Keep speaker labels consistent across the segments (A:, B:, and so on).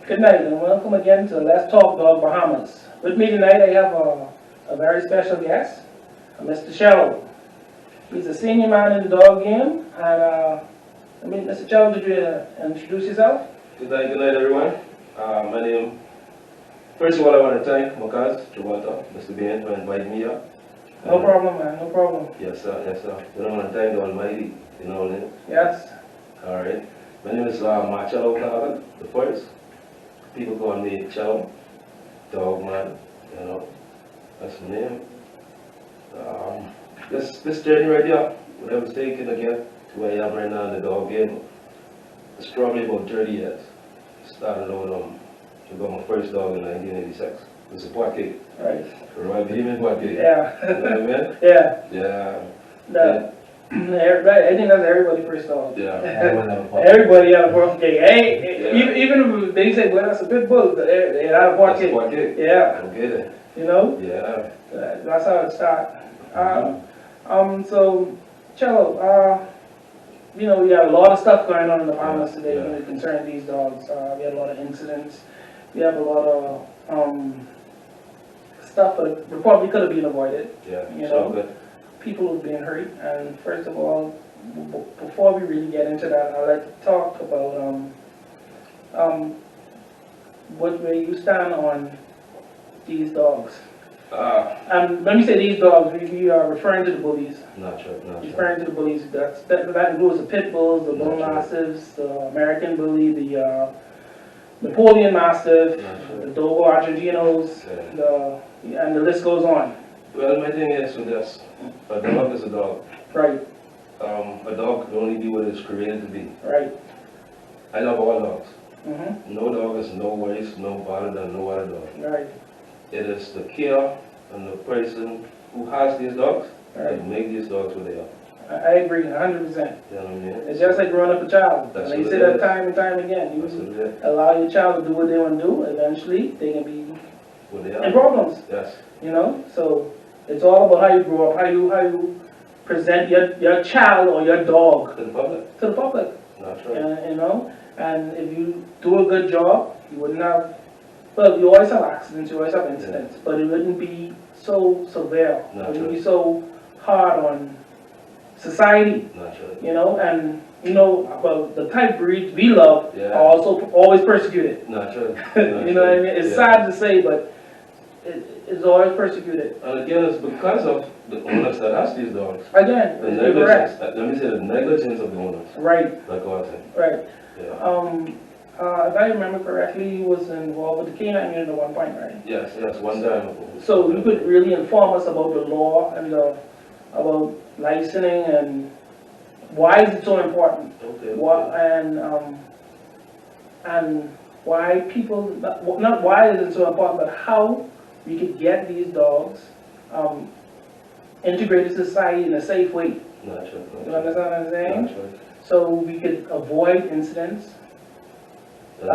A: Good night and welcome again to Let's Talk Dog Bahamas. With me tonight I have a very special guest, Mr. Shello. He's a senior man in the dog game. And Mr. Shello, did you introduce yourself?
B: Good night everyone. My name, first of all I want to thank Marchello JuVan, Mr. Bain, for inviting me here.
A: No problem, man, no problem.
B: Yes sir, yes sir. Then I want to thank the Almighty, you know.
A: Yes.
B: Alright. My name is Marchello Cargill, the first. People call me Cello, Dog Man, you know. That's my name. This journey right here, what I was taking to get to where I am right now in the dog game, it's probably about 30 years. Started out, I got my first dog in 1986. It was a Poitiers.
A: Right.
B: A Royal Bohemian Poitiers.
A: Yeah.
B: You know what I mean?
A: Yeah.
B: Yeah.
A: No. Right, I think that's everybody's first dog.
B: Yeah.
A: Everybody had a Poitiers. Hey,
B: Yeah.
A: even if they say, well, that's a good bull, but they had a
B: That's
A: Poitiers.
B: Poitiers.
A: Yeah.
B: Okay then.
A: You know?
B: Yeah.
A: That's how it started. So, Cello, you know, we had a lot of stuff going on in the Bahamas today when it concerns these dogs. We had a lot of incidents. We have a lot of stuff that probably could have been avoided.
B: Yeah.
A: You
B: So
A: know,
B: good.
A: people have been hurt. And first of all, before we really get into that, I'd like to talk about where you stand on these dogs. And when we say these dogs, we are referring to the bullies.
B: Not sure.
A: Referring to the bullies, that includes the pit bulls, the bull mastiffs, the American bully, the Napoleon mastiff, the Dogo Argentinos, and the list goes on.
B: Well, my thing is with this, a dog is a dog.
A: Right.
B: A dog can only be what it's created to be.
A: Right.
B: I love all dogs.
A: Mm-hmm.
B: No dog is no worse, no better than no other dog.
A: Right.
B: It is the care and the person who has these dogs
A: Right.
B: that make these dogs what they are.
A: I agree 100%.
B: You know what I mean?
A: It's just like growing up a child.
B: That's
A: And they
B: what
A: say
B: it
A: that
B: is.
A: time and time again.
B: That's what
A: You
B: it is.
A: allow your child to do what they want to do, eventually they can be
B: What they
A: in
B: are.
A: problems.
B: Yes.
A: You know? So it's all about how you grow up, how you present your child or your dog
B: To the public.
A: to the public.
B: That's right.
A: You know? And if you do a good job, you wouldn't have, well, you always have accidents, you always have incidents, but it wouldn't be so severe. It wouldn't be so hard on society,
B: Not sure.
A: you know? And, you know, well, the type breeds we love
B: Yeah.
A: are also always persecuted.
B: Not sure.
A: You know what I mean? It's sad to say, but it's always persecuted.
B: And again, it's because of the owners that has these dogs.
A: Again,
B: The
A: you're correct.
B: negligence. Let me say the negligence of the owners.
A: Right,
B: Like I was saying.
A: right.
B: Yeah.
A: If I remember correctly, he was involved with the canine unit at one point, right?
B: Yes, one time.
A: So you could really inform us about the law and about licensing and why is it so important?
B: Okay.
A: And why people, not why is it so important, but how we could get these dogs integrated to society in a safe way.
B: Not sure.
A: You understand what I'm saying?
B: Not sure.
A: So we could avoid incidents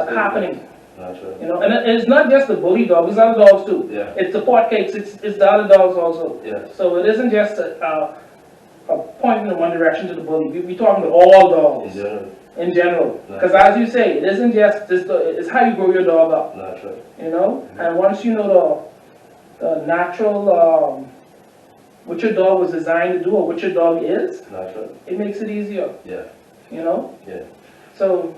A: happening.
B: Not sure.
A: You know, and it's not just the bully dog, it's other dogs too.
B: Yeah.
A: It's the pot cakes, it's the other dogs also.
B: Yeah.
A: So it isn't just a point in one direction to the bully. We're talking to all dogs
B: In general.
A: in general.
B: Right.
A: Because as you say, it isn't just this, it's how you grow your dog up.
B: Not sure.
A: You know, and once you know the natural what your dog was designed to do or what your dog is,
B: Not sure.
A: it makes it easier.
B: Yeah.
A: You know.
B: Yeah.
A: So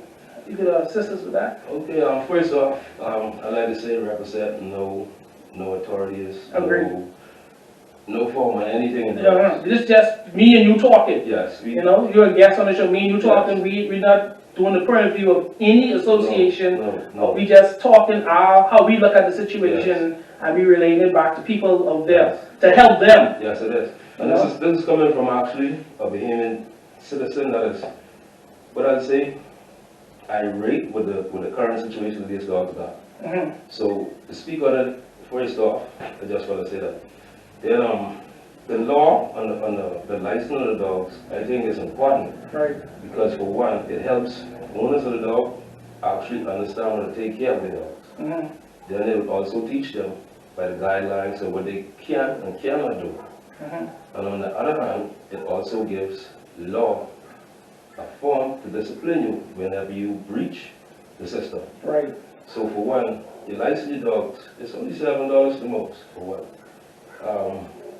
A: you could assist us with that.
B: Okay. First off, I'd like to say represent no authorities.
A: Agreed.
B: No form or anything.
A: No. This is just me and you talking.
B: Yes.
A: You know, you're a guest on the show, me and you talking, we're not doing the point of view of any association.
B: No.
A: We just talking how we look at the situation and we relating it back to people of there, to help them.
B: Yes, it is. And this is coming from actually a Bahamian citizen that is, what I'd say, irate with the current situation that these dogs got.
A: Mm-hmm.
B: So to speak on it, first off, I just want to say that then the law on the license of the dogs, I think is important.
A: Right.
B: Because for one, it helps owners of the dog actually understand how to take care of the dogs.
A: Mm-hmm.
B: Then it would also teach them by the guidelines of what they can and cannot do.
A: Mm-hmm.
B: And on the other hand, it also gives law a form to discipline you whenever you breach the system.
A: Right.
B: So for one, you license your dogs, it's only $7 the most for one.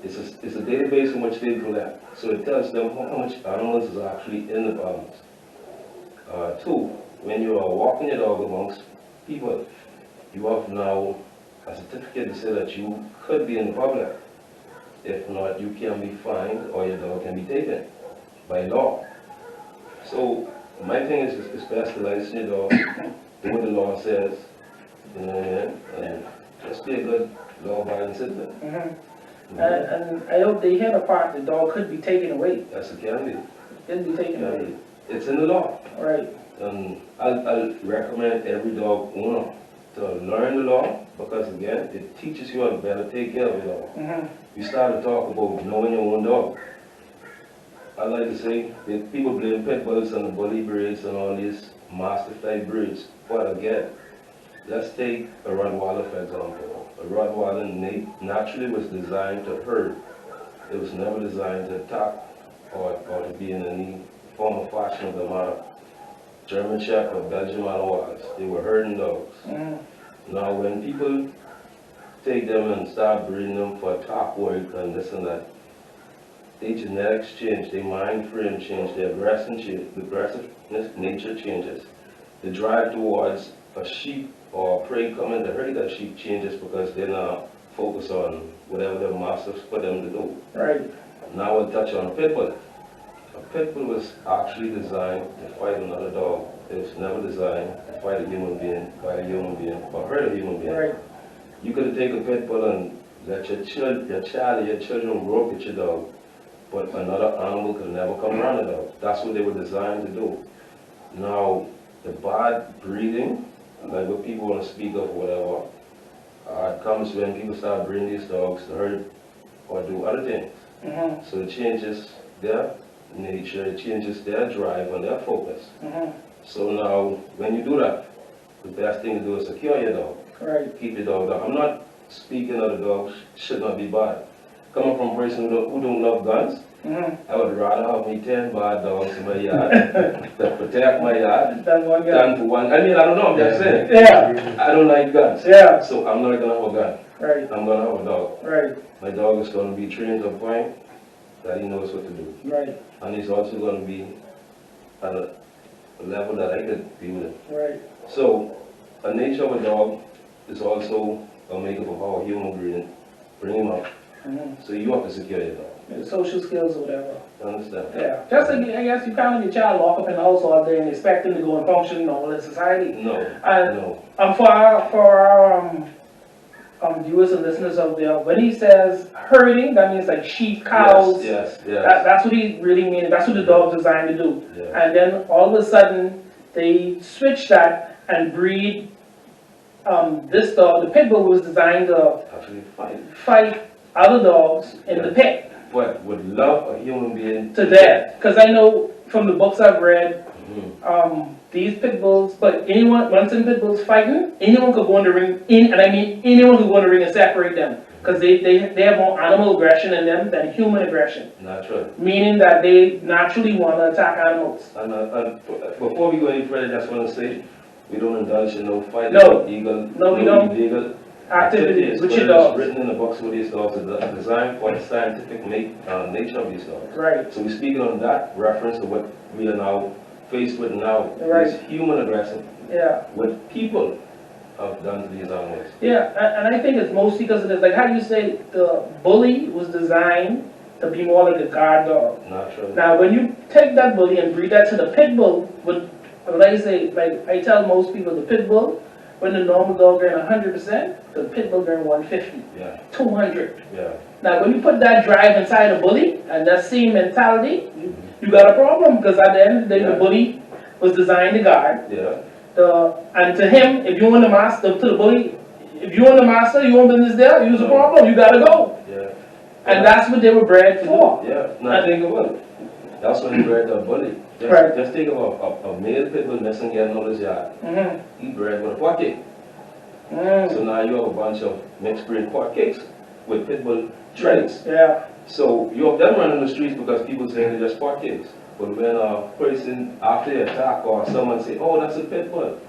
B: It's a database in which they collect, so it tells them how much animals is actually in the Bahamas. Two, when you are walking your dog amongst people, you have now a certificate to say that you could be in the public. If not, you can be fined or your dog can be taken by law. So my thing is it's best to license your dog, do what the law says, you know what I mean? And just be a good law-abiding citizen.
A: And I hope they hear the part the dog could be taken away.
B: Yes, it can be.
A: It can be taken away.
B: It's in the law.
A: Right.
B: And I'll recommend every dog owner to learn the law, because again, it teaches you how to better take care of your dog. You start to talk about knowing your own dog. I like to say that people blame pit bulls and the bully breeds and all these mastiff type breeds. But again, let's take a Rottweiler for example. A Rottweiler naturally was designed to herd. It was never designed to attack or to be in any form or fashion of the manner. German Shepherd, Belgian Malinois, they were herding dogs. Now when people take them and start breeding them for attack work and this and that, their genetics change, their mind frame change, their aggressiveness nature changes. The drive towards a sheep or prey coming to hurt that sheep changes because they're now focused on whatever their masters put them to do.
A: Right.
B: Now we'll touch on a pit bull. A pit bull was actually designed to fight another dog. It was never designed to fight a human being, fight a human being, or hurt a human being.
A: Right.
B: You could take a pit bull and let your child or your children grow up with your dog, but another animal could never come around the dog. That's what they were designed to do. Now, the bad breeding, like what people want to speak of, whatever, it comes when people start breeding these dogs to hurt or do other things. So it changes their nature, it changes their drive and their focus. So now, when you do that, the best thing to do is secure your dog.
A: Right.
B: Keep your dog down. I'm not speaking of the dogs should not be bad. Coming from a person who don't love guns, I would rather have me 10 bad dogs in my yard that protect my yard than for one. I mean, I don't know, I'm just saying.
A: Yeah.
B: I don't like guns.
A: Yeah.
B: So I'm not going to have a gun.
A: Right.
B: I'm going to have a dog.
A: Right.
B: My dog is going to be trained to a point that he knows what to do.
A: Right.
B: And he's also going to be at a level that I could be with him.
A: Right.
B: So, the nature of a dog is also a makeup of how a human bring him up. So you have to secure your dog.
A: Yeah, social skills or whatever.
B: Understand?
A: Yeah. Just like, I guess you can't have your child lock up in the house all day and expect him to go and function normal in society.
B: No.
A: And,
B: no.
A: For our viewers and listeners out there, when he says herding, that means like sheep, cows.
B: Yes.
A: That's what he really means. That's what the dog's designed to do.
B: Yeah.
A: And then all of a sudden, they switch that and breed this dog. The pit bull was designed to
B: Actually
A: fight other dogs in the pit
B: but would love a human being
A: to death. Because I know from the books I've read, these pit bulls, but anyone, once in pit bulls fighting, anyone could go in the ring, and I mean anyone could go in the ring and separate them. Because they have more animal aggression in them than human aggression.
B: Natural.
A: Meaning that they naturally want to attack animals.
B: And before we go any further, I just want to say, we don't indulge in no fighting,
A: No,
B: illegal,
A: we don't.
B: illegal
A: Activities with your
B: It's
A: dogs.
B: written in the books with these dogs is designed for the scientific nature of these dogs.
A: Right.
B: So we're speaking on that reference to what we are now faced with now.
A: Right.
B: This human aggression.
A: Yeah.
B: What people have done to these animals.
A: Yeah, and I think it's mostly because of this. Like how you say the bully was designed to be more like a guard dog.
B: Natural.
A: Now when you take that bully and breed that to the pit bull, like I say, like I tell most people, the pit bull, when the normal dog earn 100%, the pit bull earn 150,
B: yeah.
A: 200.
B: Yeah.
A: Now when you put that drive inside a bully and that same mentality, you got a problem, because at the end of the day, the bully was designed to guard.
B: Yeah.
A: And to him, if you want the master, to the bully, if you want the master, you want business there, use a problem, you gotta go.
B: Yeah.
A: And that's what they were bred for.
B: Yeah. Now think about it. That's when he bred the bully. Just think about a male pit bull missing getting out of his yard. He bred with a pot cake. So now you have a bunch of mixed breed pot cakes with pit bull traits.
A: Yeah.
B: So you have them running the streets because people say they're just pot cakes. But when a person, after the attack or someone say, oh, that's a pit bull,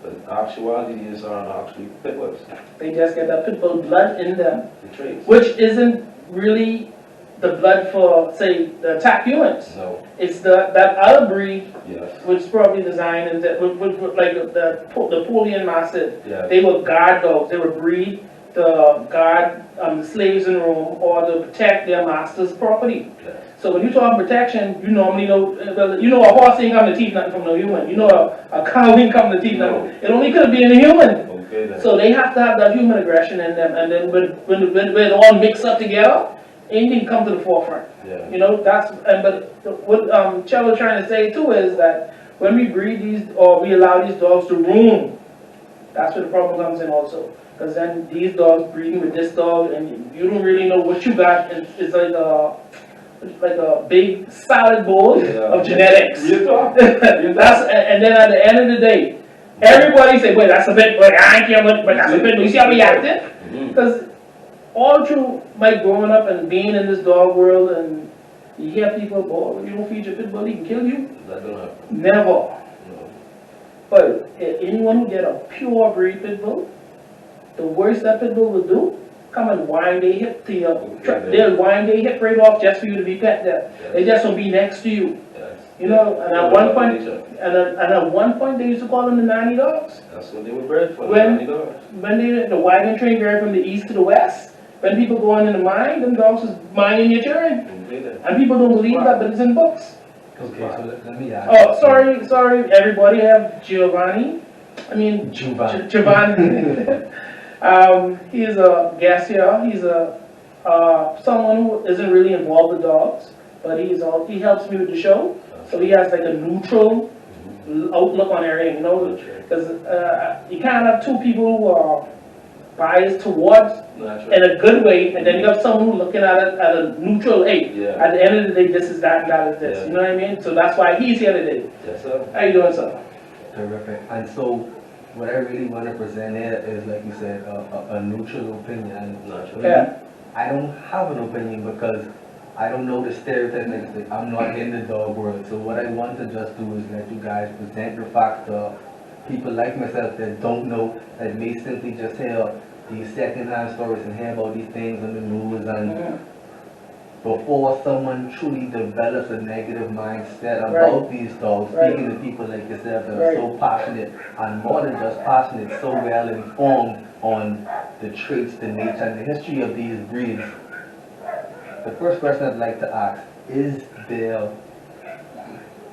B: But actually, these aren't actually pit bulls.
A: They just get that pit bull blood in them,
B: The traits.
A: which isn't really the blood for, say, the attack humans.
B: No.
A: It's that other breed,
B: Yes.
A: which is probably designed and that, like the Napoleon Mastiff.
B: Yes.
A: They were guard dogs. They were breed to guard the slaves in Rome or to protect their master's property.
B: Yes.
A: So when you talk protection, you normally know, well, you know a horse ain't come to teeth nothing from no human. You know a cow ain't come to teeth nothing. It only could be in a human.
B: Okay then.
A: So they have to have that human aggression in them, and then when it all mix up together, anything come to the forefront.
B: Yeah.
A: You know, that's, but what Cello's trying to say too is that when we breed these, or we allow these dogs to roam, that's where the problem comes in also. Because then these dogs breeding with this dog, and you don't really know what you got, and it's like a big solid bowl of genetics. That's, and then at the end of the day, everybody say, "Wait, that's a bit, but I ain't care what, but that's a bit." You see how we acted? Because all through my growing up and being in this dog world, and you hear people, "Boy, you don't feed your pit bull, he can kill you."
B: That don't happen.
A: Never.
B: No.
A: But anyone who get a pure breed pit bull, the worst that pit bull will do, come and wind their hip to your, they'll wind their hip right off just for you to be pet there.
B: Yes.
A: They just will be next to you.
B: Yes.
A: You know, and at one point, they used to call them the nanny dogs.
B: That's what they were bred for.
A: When-
B: the dogs.
A: When the wagon train going from the east to the west, when people go on in the mine, them dogs is mining your children.
B: Okay then.
A: And people don't believe that, but it's in books.
C: Okay, so let me ask.
A: Oh, sorry, everybody have
C: JuVan.
A: JuVan. He's a guest here. He's someone who isn't really involved with dogs, but he helps me with the show. So he has like a neutral outlook on everything, you know, because you can't have two people who are biased towards in a good way, and then you have someone who's looking at it at a neutral, hey, at the end of the day, this is that and that is this,
B: Yeah.
A: you know what I mean? So that's why he's here today.
B: Yes, sir.
A: How you doing, sir?
C: Terrific. And so, what I really want to present here is, like you said, a neutral opinion.
B: Naturally.
A: Yeah.
C: I don't have an opinion because I don't know the stereotypes. Like, I'm not in the dog world. So what I want to just do is let you guys present the fact to people like myself that don't know, that may simply just hear these second-hand stories and hear about these things on the news, and before someone truly develops a negative mindset about these dogs, speaking to people like yourself that are so passionate, and more than just passionate, so well informed on the traits, the nature, and the history of these breeds. The first question I'd like to ask, is there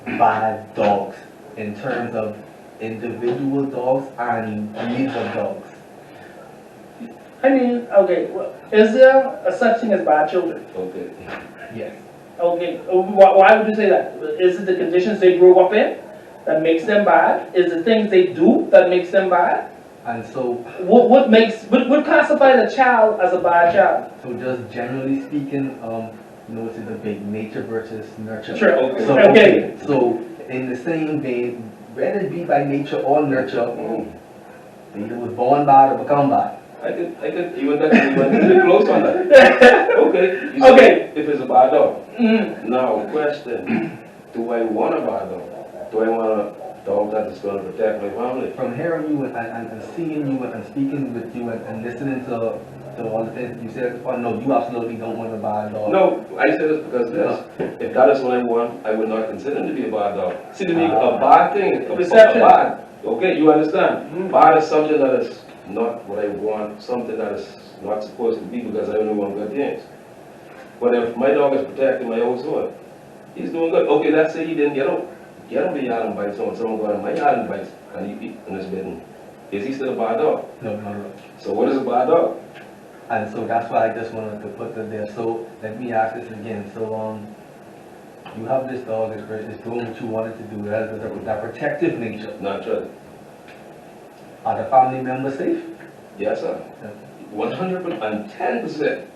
C: bad dogs in terms of individual dogs and breeds of dogs?
A: I mean, okay, well, is there a such thing as bad children?
B: Okay.
C: Yes.
A: Okay, why would you say that? Is it the conditions they grew up in that makes them bad? Is it things they do that makes them bad?
C: And so,
A: What classify a child as a bad child?
C: so just generally speaking, you know, it's the debate, nature versus nurture.
A: Sure.
B: Okay.
C: So,
A: Okay.
C: so in the same vein, whether it be by nature or nurture, they either was born bad or become bad.
B: I could even pretty close on that. Okay. You said
A: Okay.
B: if it's a bad dog.
A: Mm.
B: Now, question, do I want a bad dog? Do I want a dog that is going to protect my family?
C: From hearing you and seeing you and speaking with you and listening to all the things you said, oh no, you absolutely don't want a bad dog.
B: No, I say this because if that is what I want, I would not consider him to be a bad dog. See, to me, a bad thing, a bad. Okay, you understand? Bad is something that is not what I want, something that is not supposed to be because I only want good things. But if my dog is protecting my household, he's doing good. Okay, let's say he didn't get out the yard and bite someone got in my yard and bites and he eat and is bitten. Is he still a bad dog?
C: No.
B: So what is a bad dog?
C: And so that's why I just wanted to put that there. So let me ask this again. So you have this dog that's doing what you wanted to do. It has that protective nature.
B: Naturally.
C: Are the family members safe?
B: Yes, sir. 110%.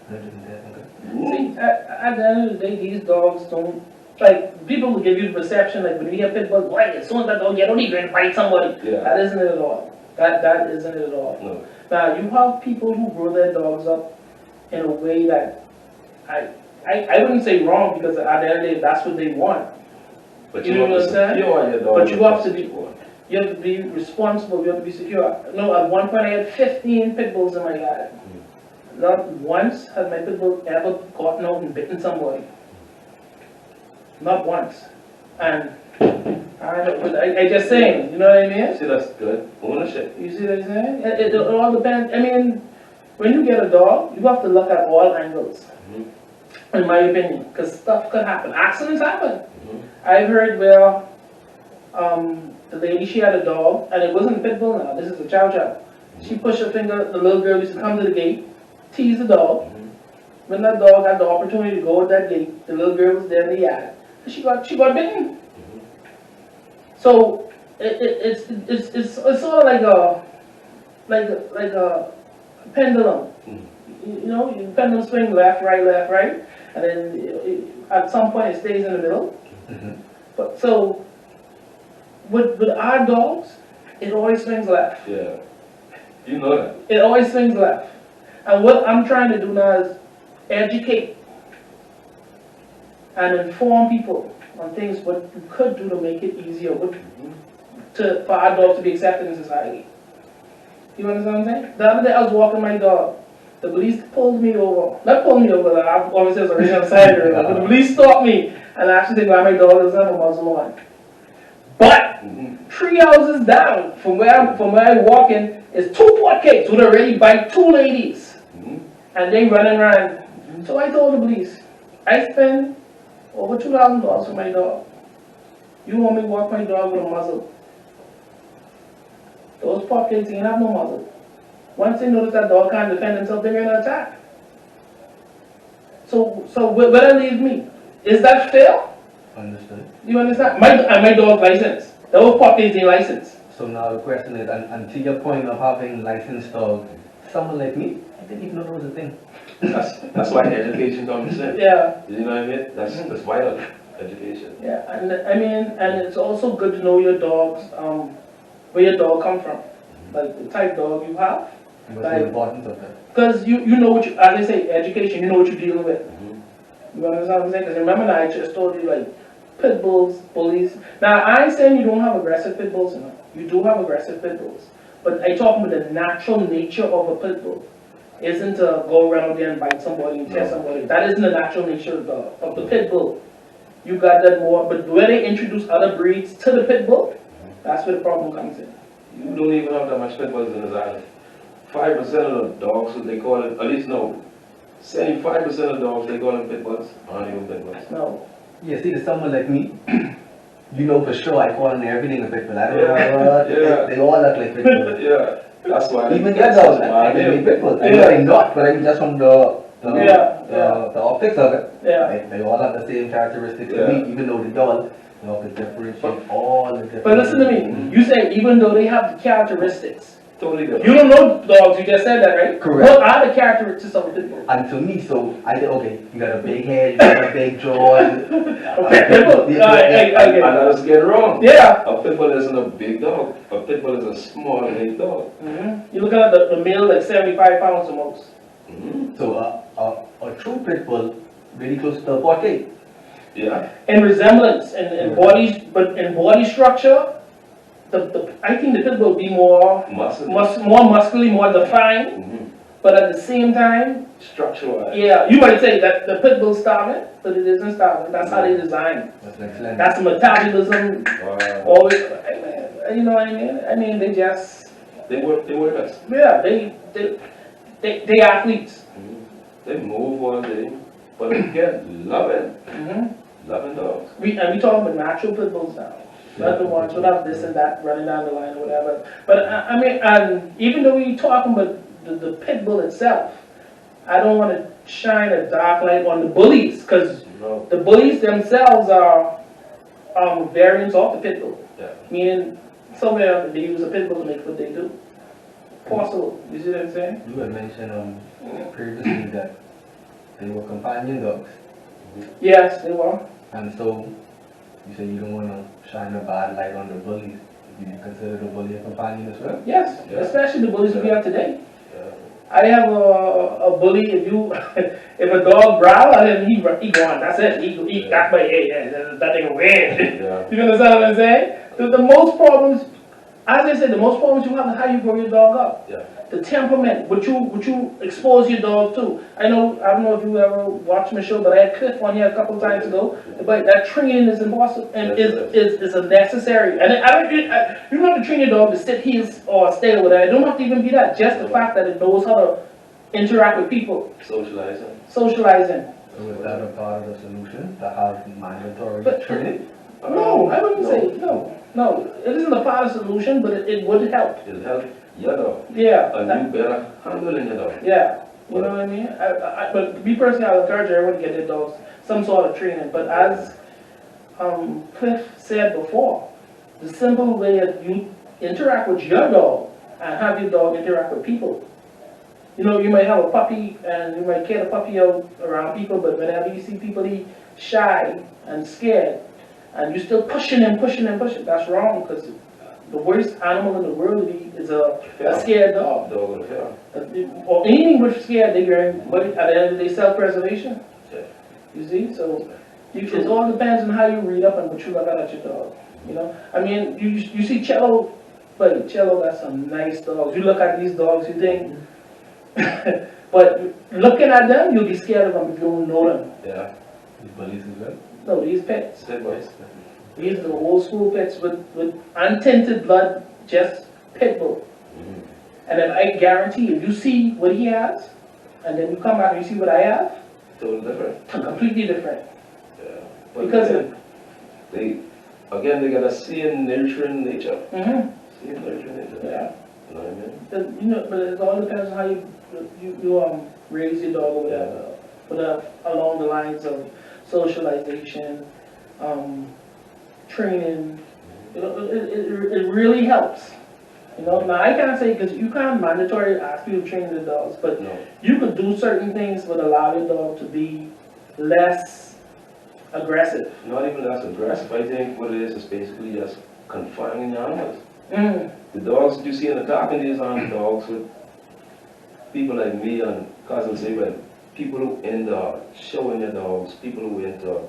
A: See, at the end of the day, these dogs don't, like, people will give you the perception, like, when you hear pit bulls, boy, as soon as that dog get out, he's going to bite somebody.
B: Yeah.
A: That isn't it at all. That isn't it at all.
B: No.
A: Now, you have people who grow their dogs up in a way that, I wouldn't say wrong, because at the end of the day, that's what they want.
B: But
A: You
B: you have to
A: understand?
B: secure your dog.
A: But you have to be, You have to be responsible, you have to be secure. No, at one point I had 15 pit bulls in my yard. Not once has my pit bull ever gotten out and bitten somebody. Not once. And I just saying, you know what I mean?
B: See, that's good ownership.
A: You see what I'm saying? It all depends. I mean, when you get a dog, you have to look at all angles, in my opinion, because stuff could happen. Accidents happen. I've heard where the lady, she had a dog, and it wasn't a pit bull now, this is a chow chow. She pushed her finger, the little girl used to come to the gate, tease the dog. When that dog had the opportunity to go at that gate, the little girl was there in the yard, and she got bitten. So it's sort of like a pendulum. You know, the pendulum swing left, right, and then at some point it stays in the middle. But so with our dogs, it always swings left.
B: Yeah. You know that.
A: It always swings left. And what I'm trying to do now is educate and inform people on things what you could do to make it easier for our dogs to be accepted in society. You understand what I'm saying? The other day I was walking my dog. The police pulled me over. Not pulled me over, I obviously was already on the side of the road, but the police stopped me and asked me why my dog doesn't have a muzzle on. But 3 houses down from where I'm walking is 2 port cakes would already bite 2 ladies. And they running around. So I told the police, I spend over $2,000 for my dog. You want me to walk my dog with a muzzle? Those port cakes ain't have no muzzle. Once they notice that dog can't defend himself, they're gonna attack. So where that leaves me? Is that fair?
C: Understood.
A: You understand? My dog license. Those puppies ain't licensed.
C: So now the question is, and to your point of having licensed dogs, someone like me, I didn't even know there was a thing.
B: That's why education comes in.
A: Yeah.
B: You know what I mean? That's vital. Education.
A: Yeah, and I mean, and it's also good to know your dogs, where your dog come from, like the type dog you have.
C: What's the importance of that?
A: Because you know what you, as I say, education, you know what you're dealing with. You understand what I'm saying? Because remember now, I just told you, like, pit bulls, bullies. Now, I ain't saying you don't have aggressive pit bulls, you know. You do have aggressive pit bulls. But I talk about the natural nature of a pit bull. Isn't to go around there and bite somebody and tear somebody. That isn't the natural nature of the pit bull. You got that more, but where they introduce other breeds to the pit bull, that's where the problem comes in.
B: You don't even have that much pit bulls in this island. 5% of the dogs, what they call it, at least no, 75% of dogs, they call them pit bulls, aren't even pit bulls.
A: No.
C: Yeah, see, to someone like me, you know for sure I call them everything a pit bull. I don't know
B: Yeah.
C: they all look like pit bulls.
B: Yeah, that's why.
C: Even your dogs, I can be pit bulls. I know they're not, but I mean just from the optics of it.
A: Yeah.
C: They all have the same characteristics to me, even though they all, you know, could differentiate all the different.
A: But listen to me, you say even though they have the characteristics,
B: Totally different.
A: you don't know dogs, you just said that, right?
C: Correct.
A: What are the characteristics of a pit bull?
C: And to me, so I think, okay, you got a big head, you got a big jaw.
A: Okay, pit bull. Okay.
B: And let us get it wrong.
A: Yeah.
B: A pit bull isn't a big dog. A pit bull is a small, big dog.
A: You're looking at the male like 75 pounds the most.
C: So a true pit bull, really close to a 40.
B: Yeah.
A: In resemblance, in body, but in body structure, I think the pit bull will be more muscularly, more defined, but at the same time,
B: structure-wise.
A: yeah, you might say that the pit bull's starving, but it isn't starving. That's how they design.
C: That's excellent.
A: That's metabolism.
B: Wow.
A: Always, you know what I mean? I mean, they just,
B: They work best.
A: yeah, they athletes.
B: They move all day, but again, loving dogs.
A: We talking about natural pit bulls now. Not the ones without this and that running down the line or whatever. But I mean, and even though we talking about the pit bull itself, I don't want to shine a dark light on the bullies, because the bullies themselves are variants of the pit bull.
B: Yeah.
A: Meaning, somewhere they use a pit bull to make what they do. Possible. You see what I'm saying?
C: You had mentioned previously that they were companion dogs.
A: Yes, they were.
C: And so, you say you don't want to shine a bad light on the bullies. Do you consider the bully a companion as well?
A: Yes,
B: Yeah.
A: especially the bullies we have today.
B: Yeah.
A: I have a bully. If a dog growl at him, he gone. That's it. He got my head. That thing win.
B: Yeah.
A: You understand what I'm saying? The most problems as I said, the most problems you have is how you grow your dog up.
B: Yeah.
A: The temperament, what you expose your dog to. I don't know if you ever watched my show, but I had Cliff on here a couple times ago. But that training is impossible and is a necessary. And you don't have to train your dog to sit here or stay over there. It don't have to even be that. Just the fact that it knows how to interact with people.
B: Socializing.
A: Socializing.
C: So is that a part of the solution, to have mandatory
A: But-
C: training?
A: No, I wouldn't say no. No, it isn't a part of the solution, but it would help.
B: It'll help your dog.
A: Yeah.
B: And you better handle your dog.
A: Yeah, you know what I mean? But me personally, I would encourage everyone to get their dogs some sort of training. But as Cliff said before, the simple way that you interact with your dog and have your dog interact with people. You know, you might have a puppy and you might get a puppy out around people, but whenever you see people shy and scared, and you're still pushing and pushing and pushing, that's wrong, because the worst animal in the world is a scared dog.
B: Dog with a fear.
A: Or anything which scared, they bring, but at the end of the day, self-preservation.
B: Yeah.
A: You see, so it all depends on how you read up and what you look at your dog. You know, I mean, you see Cello, but Cello got some nice dogs. You look at these dogs, you think, but looking at them, you'll be scared of them if you don't know them.
B: Yeah.
C: These bullies as well?
A: No, these pets.
B: Step boys.
A: These are the old school pets with untinted blood, just pit bull. And then I guarantee if you see what he has, and then you come back and you see what I have,
B: Totally different.
A: completely different.
B: Yeah. But
A: Because
B: they got a same nurturing nature.
A: Mm-hmm.
B: Same nurturing nature.
A: Yeah.
B: You know what I mean?
A: But it all depends on how you raise your dog or whatever. But along the lines of socialization, training, you know, it really helps. You know, now I can't say, because you can't mandatory ask people to train the dogs, but
B: No.
A: you could do certain things that allow your dog to be less aggressive.
B: Not even less aggressive. I think what it is basically just confining the animals.
A: Mm.
B: The dogs that you see in the talking days aren't dogs with people like me and Cousin Saban, people who into showing their dogs, people who into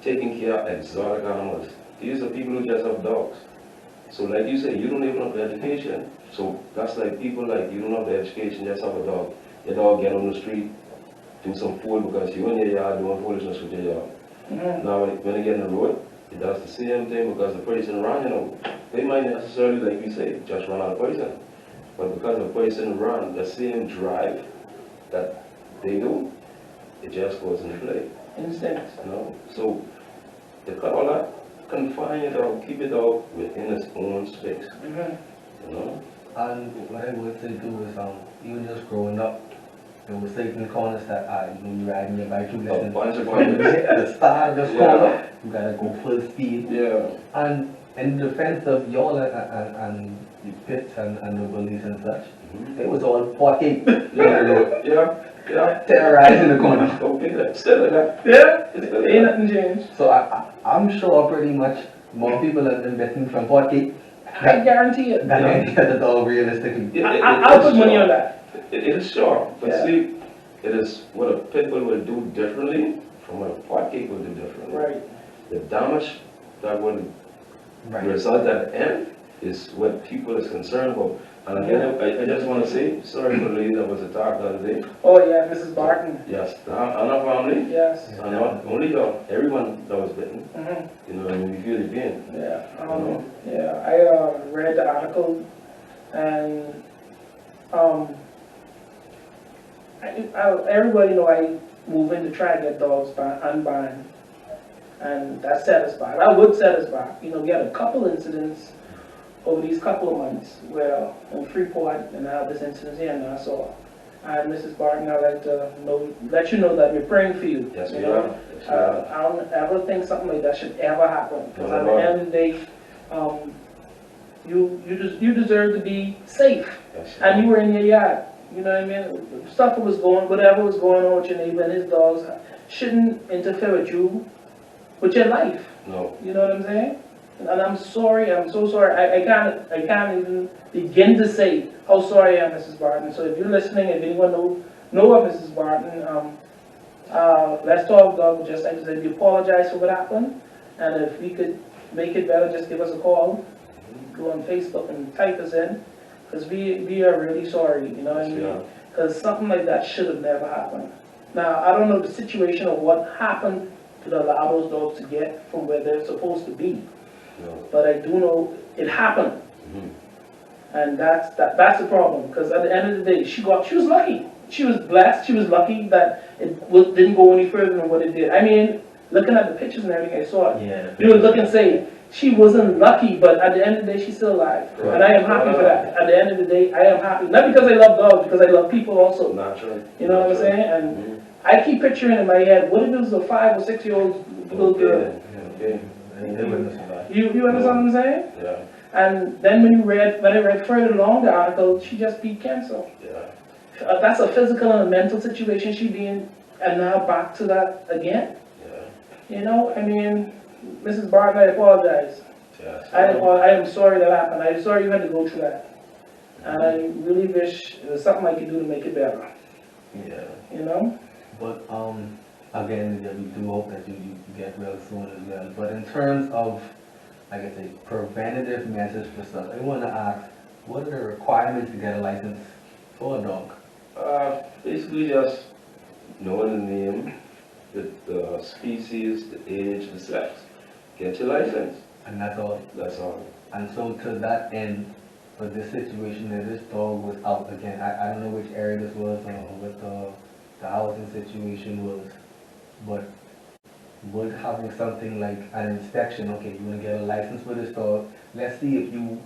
B: taking care of exotic animals. These are people who just have dogs. So like you say, you don't even have the education. So that's like people like you don't have the education, just have a dog. Your dog get on the street, do some fool because you're in your yard doing foolishness with your yard.
A: Mm-hmm.
B: Now when they get on the road, it does the same thing because the person run, you know, they might necessarily, like we say, just run out of poison. But because the person run, the same drive that they do, it just goes into play.
A: Instinct.
B: You know? So they cut all that, confine your dog, keep your dog within its own space.
A: Mm-hmm.
B: You know?
C: And what I would say too is, even just growing up, there was certain corners that you riding your bike, you
B: A
C: listen.
B: bunch of
C: When you
B: points.
C: hit the start of the corner, you gotta go full speed.
B: Yeah.
C: And in defense of y'all and the pits and the bullies and such, it was all 48.
B: Yeah.
C: Terrorizing the corner.
B: Okay, still like that.
A: Yeah, ain't nothing changed.
C: So I'm sure pretty much more people have been betting from 48
A: I guarantee it.
C: than any other dog realistically.
A: I'll put money on that.
B: It is sure, but
A: Yeah.
B: see, it is what a pit bull will do differently from what a potcake will do differently.
A: Right.
B: The damage that will
C: Right.
B: result at the end is what people is concerned about. And again, I just want to say, sorry for the lady that was attacked the other day.
A: Oh yeah, Mrs. Barton.
B: Yes, and our family,
A: Yes.
B: and not only y'all, everyone that was bitten,
A: Mm-hmm.
B: you know, and we feel the pain.
A: Yeah. I read the article, and everybody know I move in to try to get dogs unbind, and that set us back. That would set us back. You know, we had a couple incidents over these couple of months where in Freeport, and now this incident here in Nassau. And Mrs. Barton, I'd like to let you know that we're praying for you.
B: Yes,
A: you
B: we
A: know?
B: are. Yes, we are.
A: I don't ever think something like that should ever happen. Because
B: Not
A: at
B: at
A: the
B: all.
A: end of the day, you deserve to be safe.
B: Yes,
A: And you were in your yard. You know what I mean? Stuff was whatever was going on with your neighbor and his dogs shouldn't interfere with you, with your life.
B: No.
A: You know what I'm saying? And I'm sorry, I'm so sorry. I can't even begin to say how sorry I am, Mrs. Barton. So if you're listening, if anyone know of Mrs. Barton, Let's Talk Dog would just like to say we apologize for what happened, and if we could make it better, just give us a call. go on Facebook and type us in, because we are really sorry, you know what I
B: Yes, we
A: mean?
B: are.
A: Because something like that should have never happened. Now, I don't know the situation of what happened to allow those dogs to get from where they're supposed to be,
B: No.
A: but I do know it happened.
B: Mhm.
A: And that's the problem, because at the end of the day, she was lucky. She was blessed, she was lucky that didn't go any further than what it did. I mean, looking at the pictures and everything, I saw it.
C: Yeah.
A: You would look and say, she wasn't lucky, but at the end of the day, she's still alive.
B: Right.
A: And I am happy for that. At the end of the day, I am happy. Not because I love dogs, because I love people also.
B: Naturally.
A: You know what I'm saying? And
B: Mhm.
A: I keep picturing in my head, what if it was a 5 or 6 year old little girl?
B: Okay.
C: They wouldn't survive.
A: You understand what I'm saying?
B: Yeah.
A: And then when I read further along the article, she just beat cancer.
B: Yeah.
A: That's a physical and a mental situation she be in, and now back to that again.
B: Yeah.
A: You know, I mean, Mrs. Barton, I apologize.
B: Yeah.
A: I am sorry that happened. I'm sorry you had to go through that. And I really wish there was something I could do to make it better.
B: Yeah.
A: You know?
C: But again, yeah, we do hope that you get well soon as well. But in terms of, like I say, preventative measures for stuff, I want to ask, what are the requirements to get a license for a dog?
B: Basically just knowing the name, the species, the age, the sex. Get your license.
C: And that's all.
B: That's all.
C: And so to that end, for this situation that this dog was out again, I don't know which area this was or what the housing situation was, but would having something like an inspection, okay, you want to get a license for this dog, let's see if you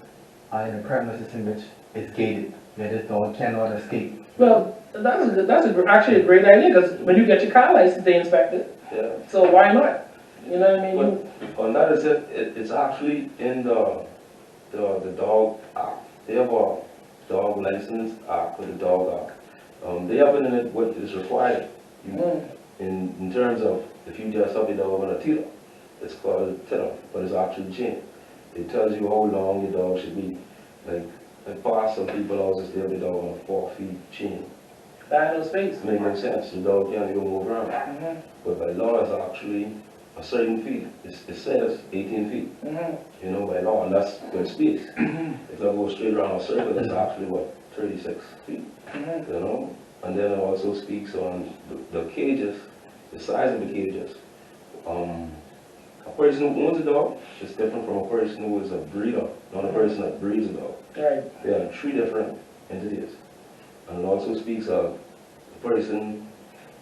C: are in a premises in which it's gated, where this dog cannot escape.
A: Well, actually a great idea, because when you get your car license, they inspect it.
B: Yeah.
A: So why not? You know what I mean?
B: But on that is it's actually in the dog act. They have a dog license act for the dog act. They have in it what is required. In terms of if you just have your dog on a tether, it's called a tether, but it's actually chain. It tells you how long your dog should be. Like past some people also they have their dog on a 4 feet chain.
A: That no space.
B: It makes no sense. The dog can't even move around.
A: Mm-hmm.
B: But by law it's actually a certain feet. It says 18 feet.
A: Mm-hmm.
B: You know, by law, and that's good space. If I go straight around a circle, it's actually what, 36 feet,
A: Mm-hmm.
B: you know? And then it also speaks on the cages, the size of the cages. A person who owns a dog is different from a person who is a breeder, not a person that breeds a dog.
A: Right.
B: They are 3 different entities. And it also speaks of a person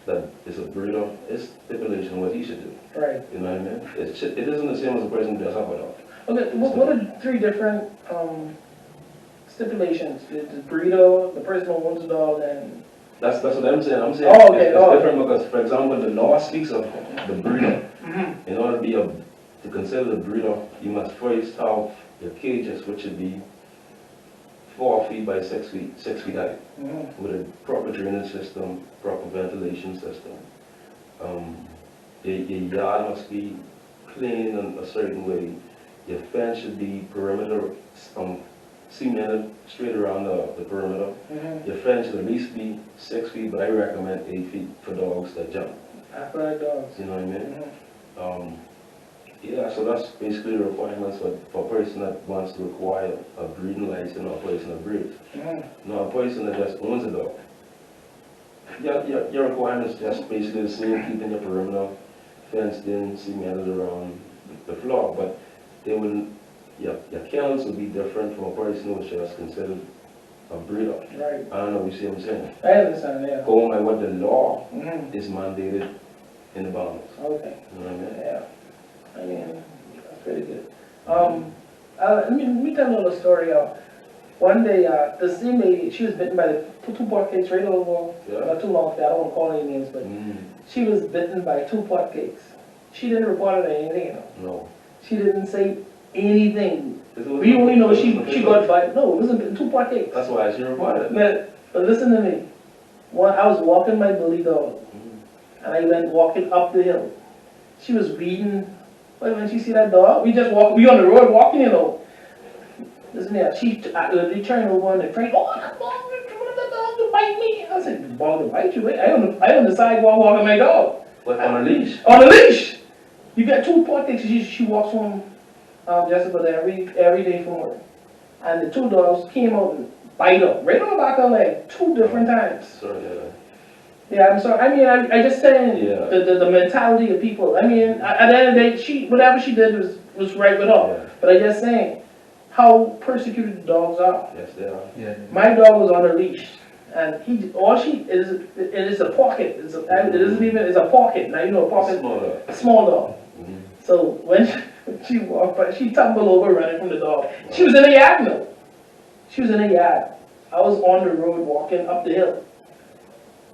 B: that is a breeder, is stipulation what he should do.
A: Right.
B: You know what I mean? It isn't the same as a person who does have a dog.
A: Okay, what are the 3 different stipulations? The breeder, the person who owns the dog, and...
B: That's what I'm saying. I'm saying
A: Oh, okay.
B: it's different because, for example, the law speaks of the breeder.
A: Mm-hmm.
B: In order to consider the breeder, you must first have your cages, which should be 4 feet by 6 feet, 6 feet high,
A: Mm-hmm.
B: with a proper drainage system, proper ventilation system. Your yard must be clean in a certain way. Your fence should be perimeter, cemented straight around the perimeter.
A: Mm-hmm.
B: Your fence should at least be 6 feet, but I recommend 8 feet for dogs that jump.
A: Athletic dogs.
B: You know what I mean?
A: Mm-hmm.
B: Yeah, so that's basically the requirements for a person that wants to acquire a breeding license or a person that breeds.
A: Mm-hmm.
B: Now, a person that just owns a dog, your requirements just basically the same, keeping your perimeter fenced in, cemented around the floor, but they will, your kennels will be different from a person who's just considered a breeder.
A: Right.
B: I don't know if you see what I'm saying.
A: I understand, yeah.
B: Going by what the law
A: Mm-hmm.
B: is mandated in the Bahamas.
A: Okay.
B: You know what I mean?
A: Yeah. I mean, that's pretty good. Let me tell you a little story. One day, the same lady, she was bitten by the 2 pot cakes right over,
B: Yeah.
A: not too long after, I don't want to call any names, but she was bitten by 2 pot cakes. She didn't report it or anything, you know.
B: No.
A: She didn't say anything. We only know she got bite. No, it wasn't 2 pot cakes.
B: That's why she reported it.
A: But listen to me. I was walking my bully dog, and I went walking up the hill. She was reading. But when she see that dog, we on the road walking, you know. Listen here, they turned over and they prayed, oh, that dog, one of the dogs to bite me. I said, the dog to bite you? I on the sidewalk walking my dog.
B: But on a leash.
A: On a leash! You get 2 pot cakes, she walks home just about every day from work. and the two dogs came out and bite her, right on the back of her leg, 2 different times.
B: Sorry,
A: Yeah, I'm sorry. I mean, I just saying
B: Yeah.
A: the mentality of people. I mean, at the end of the day, whatever she did was right with her.
B: Yeah.
A: But I just saying how persecuted the dogs are.
B: Yes, they are.
C: Yeah.
A: My dog was on a leash, and it is a pocket. It isn't even, it's a pocket. Now you know a pocket,
B: Smaller.
A: a small dog.
B: Mhm.
A: So when she walked by, she tumbled over running from the dog. She was in a yard mill. She was in a yard. I was on the road walking up the hill.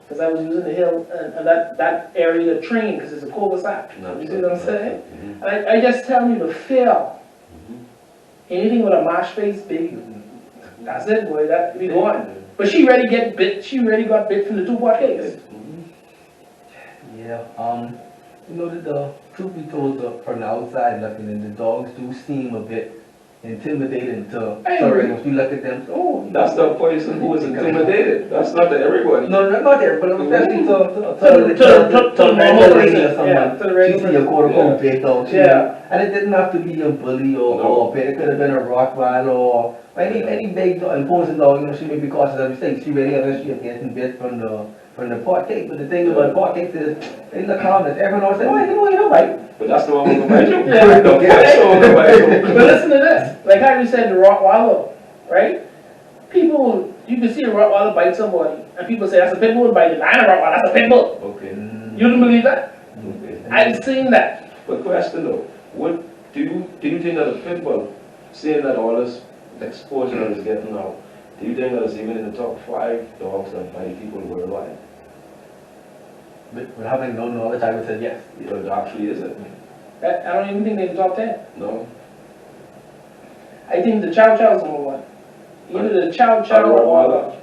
A: Because I was using the hill and that area to train because it's a cul-de-sac. You see what I'm saying?
B: Mhm.
A: And I just tell you to fear. Anything with a mash face, baby, that's it, boy. That be going. But she already get bit. She already got bit from the 2 case.
C: Yeah, you know, the truth be told, from the outside looking in, the dogs do seem a bit intimidating to
A: I agree.
C: certain. If you look at them, oh,
B: That's the person who was intimidated. That's not the everybody.
C: no, not there, but especially to
A: To
C: a
A: normal
C: regular lady
A: person.
C: or someone.
A: Yeah, to the regular
C: She see a
A: person.
C: quote unquote big dog.
A: Yeah.
C: And it didn't have to be a bully or a pet. It could have been a Rottweiler or any big imposing dog. You know, she may be cautious of mistakes. She really has a history of getting bit from the pot cake. But the thing about pot cakes is, they look harmless. Everyone always say, oh, you know, right?
B: But that's the one who's going to bite you.
A: Yeah.
B: The first one gonna bite you.
A: But listen to this. Like how you said the Rottweiler, right? People, you can see a Rottweiler bite somebody, and people say that's a pit bull biting. I ain't a Rottweiler, that's a pit bull.
B: Okay.
A: You don't believe that?
B: Okay.
A: I've seen that.
B: But question though, what do you think that a pit bull, seeing that all this exposure that is getting now, do you think that it's even in the top 5 dogs that bite people worldwide?
C: But having no knowledge, I would say yes.
B: You know, it actually isn't.
A: I don't even think they're in the top 10.
B: No.
A: I think the Chow Chow's number 1. Either the Chow Chow
B: Or
A: or
B: Rottweiler.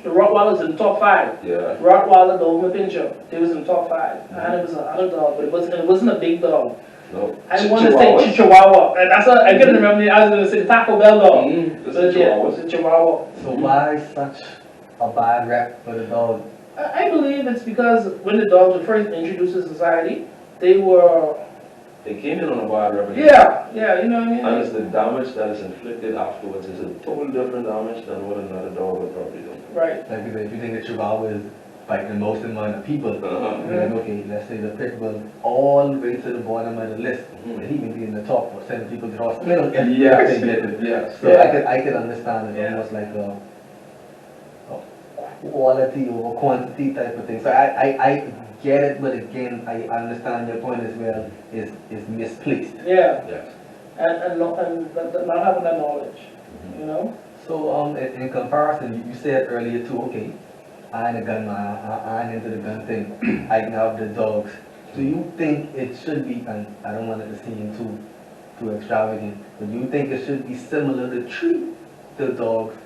A: the Rottweiler's in the top 5.
B: Yeah.
A: Rottweiler, the Doberman Pinscher, they was in the top 5. And it was another dog, but it wasn't a big dog.
B: No.
A: I want to say Chihuahua. And that's what I couldn't remember. I was going to say the Taco Bell dog.
B: It's
A: But
B: a
A: yeah,
B: Chihuahua.
A: it's a Chihuahua.
C: So why such a bad rep for the dog?
A: I believe it's because when the dogs were first introduced to society, they were,
B: They came in on a bad reputation.
A: yeah, you know what I mean?
B: And it's the damage that is inflicted afterwards is a totally different damage than what another dog would probably do.
A: Right.
C: Like if you think the Chihuahua is biting most amount of people,
B: Uh-huh.
C: you're like, okay, let's say the pit bull all the way to the bottom of the list,
B: Mhm.
C: and he can be in the top for sending people to the hospital.
B: Yes.
C: They get it.
B: Yes.
C: So
A: Yeah.
C: I could understand it
A: Yeah.
C: almost like a quality or quantity type of thing. So I get it, but again, I understand your point as well is misplaced.
A: Yeah,
B: Yes.
A: and not having that knowledge, you know?
C: So in comparison, you said earlier too, okay, I ain't a gunman, I ain't into the gun thing, I can have the dogs. Do you think it should be, and I don't want it to seem too extravagant, but do you think it should be similar to treat the dogs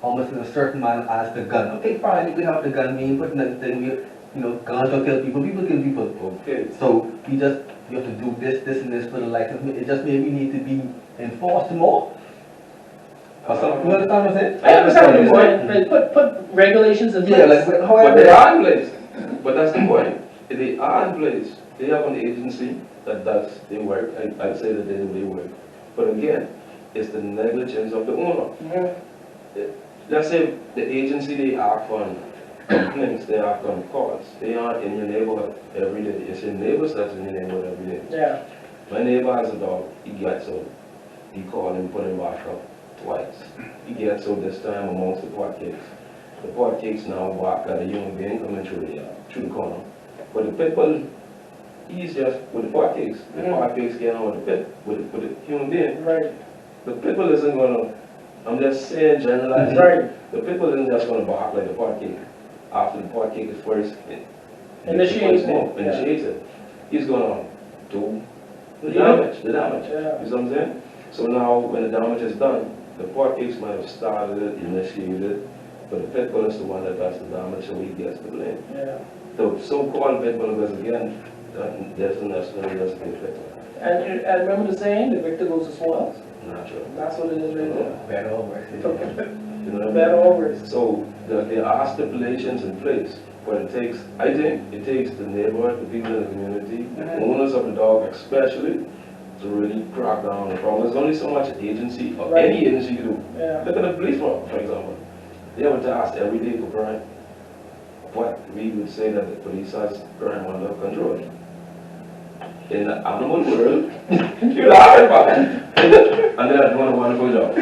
C: almost in a certain manner as the gun? Okay, fine, you can have the gun, we ain't putting anything, you know, guns don't kill people kill people.
B: Okay.
C: So you have to do this and this for the license. It just maybe need to be enforced more. Or something. You understand what I'm saying?
A: I understand what you're
B: point.
A: saying. Like put regulations in place.
C: Yeah, like
B: But
C: however.
B: they are in place. But that's the point. They are in place. They have an agency that does their work. I'd say that they do their work. But again, it's the negligence of the owner.
A: Mhm.
B: Let's say the agency, they act on complaints, they act on calls. They aren't in your neighborhood every day. It's your neighbors that's in your neighborhood every day.
A: Yeah,
B: My neighbor has a dog. He gets out. He called him, put him back up twice. He gets out this time amongst the pot cakes. The pot cakes now bark at a human being coming through the corner. But the pit bull, he's just with the pot cakes. The pot cakes get on with the human being.
A: right,
B: The pit bull isn't gonna, I'm just saying generalizing.
A: right.
B: The pit bull isn't just gonna bark like the pot cake. After the pot cake is first
A: Initiates it,
B: initiates it. He's gonna do the
A: Yeah.
B: damage.
A: Yeah.
B: You see what I'm saying? So now, when the damage is done, the pot cakes might have started it, initiated it, but the pit bull is the one that does the damage, so he gets the blame.
A: Yeah.
B: The so-called pit bull, because again, that doesn't necessarily just be a pit bull.
A: And remember the saying, the victor goes to spoils?
B: Natural.
A: That's what it is right there.
C: Better or worse.
B: You know what I mean?
A: Better or worse.
B: So there are stipulations in place, but it takes, I think, it takes the neighborhood, the people in the community, the owners of the dog especially, to really crack down on the problem. There's only so much agency, or
A: Right.
B: any agency can do.
A: Yeah.
B: Look at the police, for example. They have a task every day for crime. But we would say that the police has crime under control. In the animal world, you laugh about it. And they're doing a wonderful job.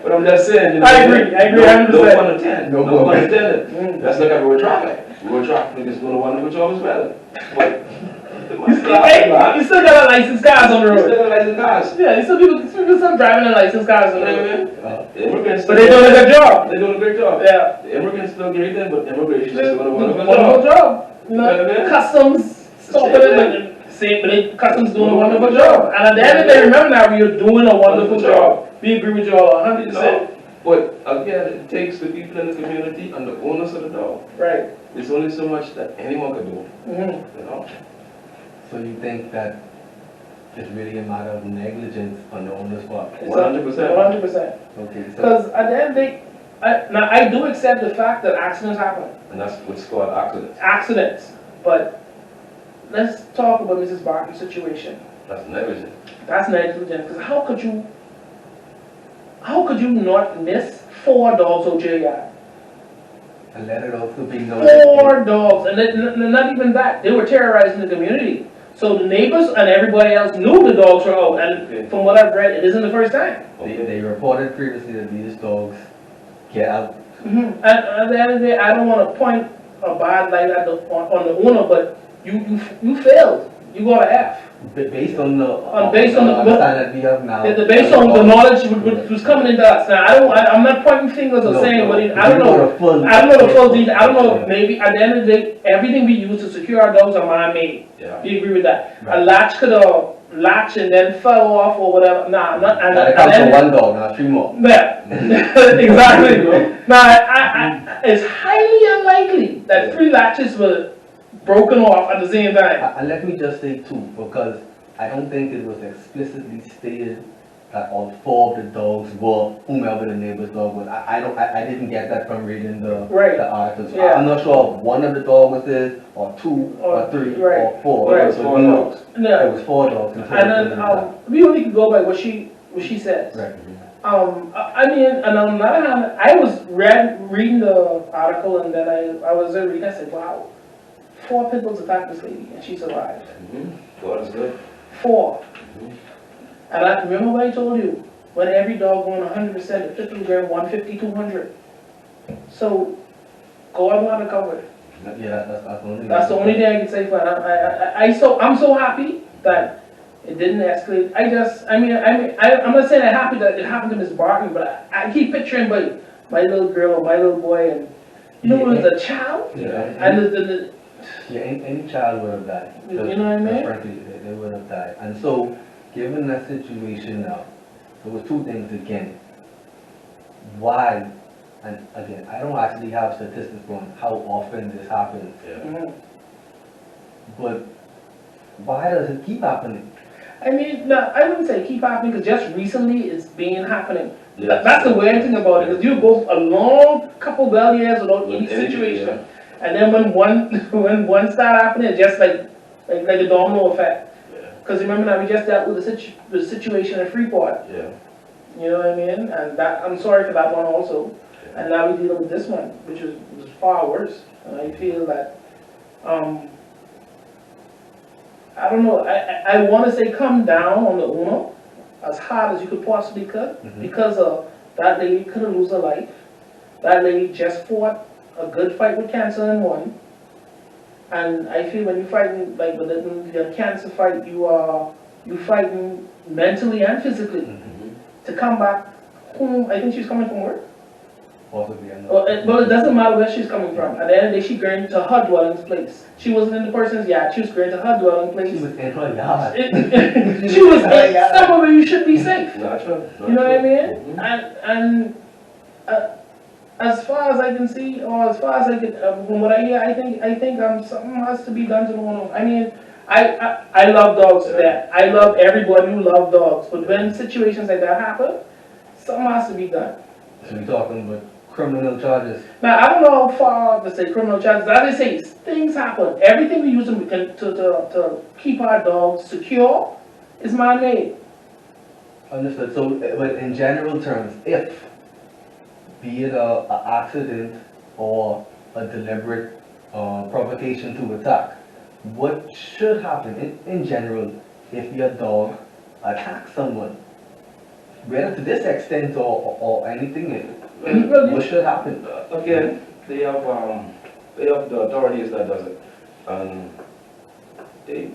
B: But I'm just saying, you know,
A: I agree 100%.
B: No pun intended.
C: No
B: No
C: pun
B: pun intended. Let's look at road traffic. Road traffic is doing a wonderful job as well. But
A: You still got a licensed cars on the road.
B: still license cars.
A: Yeah, you people still driving a licensed cars on the road.
B: The immigrants
A: But they're doing a good job.
B: They're doing a great job.
A: Yeah.
B: The immigrants still great there, but immigration is doing a wonderful
A: Wonderful
B: job.
A: job. You know, customs stopping it and saying, but customs doing a wonderful job. And at the end of the day, remember now, we are doing a wonderful job. We agree with you all 100%.
B: No, but again, it takes the people in the community and the owners of the dog.
A: Right.
B: There's only so much that anyone can do.
A: Mm-hmm.
B: You know.
C: So you think that it's really a matter of negligence on the owner's part?
B: 100%.
A: 100%.
C: Okay, so
A: Because at the end of the day, I do accept the fact that accidents happen.
B: And that's what's called accidents.
A: Accidents. But let's talk about Mrs. Barton's situation.
B: That's negligence.
A: That's negligence. Because how could you not miss 4 dogs on your yard?
C: and let it also be known.
A: 4 dogs, and not even that. They were terrorizing the community. So the neighbors and everybody else knew the dogs were out. And from what I've read, it isn't the first time.
C: They reported previously that these dogs get out.
A: And at the end of the day, I don't want to point a bad light at on the owner, but you failed. You got an F.
C: Based on the
A: based on the
C: understanding that we have now.
A: Based on the knowledge which was coming into us. Now I'm not pointing fingers or saying what I don't know. I don't know the full detail. I don't know. Maybe at the end of the day, everything we use to secure our dogs are man-made.
B: Yeah.
A: Do you agree with that?
C: Right.
A: A latch could have latched and then fell off or whatever. Nah, I'm not.
C: That comes from one dog, not 3 more.
A: Yeah, exactly. Now, it's highly unlikely that 3 latches were broken off at the same time.
C: And let me just say too, because I don't think it was explicitly stated that all 4 of the dogs were whomever the neighbor's dog was. I didn't get that from reading the articles.
A: Yeah.
C: I'm not sure if 1 of the dogs was his, or 2, or 3, or 4.
A: Right.
C: So we know
A: Yeah.
C: it was 4 dogs.
A: And then we only can go by what she says.
C: Right.
A: I mean, and on the other hand, I was reading the article, and then I was reading. I said, "Wow, 4 pit bulls attacked this lady, and she survived."
B: God is good.
A: 4. And I remember what I told you, when every dog going 100%, the 50 gram, 150, 200. So, God wanted to cover it.
C: Yeah,
A: That's the only thing I can say for it. I'm so happy that it didn't escalate. I'm not saying I'm happy that it happened to Miss Barton, but I keep picturing my little girl or my little boy, and you know, it was a child, and
C: any child would have died.
A: You know what I mean?
C: Frankly, they would have died. And so, given that situation now, there were 2 things again. Why, and again, I don't actually have statistics on how often this happens, but why does it keep happening?
A: I mean, no, I wouldn't say keep happening, because just recently it's been happening.
B: Yes.
A: That's the weird thing about it, because you go a long couple of years without any situation, and then when one start happening, it's just like a domino effect. Because remember now, we just dealt with the situation in Freeport.
B: Yeah.
A: You know what I mean? And that, I'm sorry for that one also. And now we're dealing with this one, which was far worse. And I feel that, I don't know, I want to say come down on the owner as hard as you could possibly could, because that lady could have lost her life. That lady just fought a good fight with cancer and won. And I feel when you're fighting, like with the cancer fight, you're fighting mentally and physically. To come back home, I think she's coming from work.
C: Possibly, I know.
A: Well, it doesn't matter where she's coming from. At the end of the day, she's going to her dwelling place. She wasn't in the person's yard, she was going to her dwelling place.
C: She was in her yard.
A: She was somewhere where you should be safe.
B: Natural.
A: You know what I mean? And as far as I can see, or as far as I can, from what I hear, I think something has to be done to the owner. I mean, I love dogs to death. I love everybody who loves dogs. But when situations like that happen, something has to be done.
C: So we're talking about criminal charges.
A: Now, I don't know how far to say criminal charges. As I say, things happen. Everything we use to keep our dogs secure It's man-made.
C: Understood. So, but in general terms, if, be it a accident or a deliberate provocation to attack, what should happen in general if your dog attacks someone? Whether to this extent or anything, what should happen?
B: Again, they have the authorities that does it, and they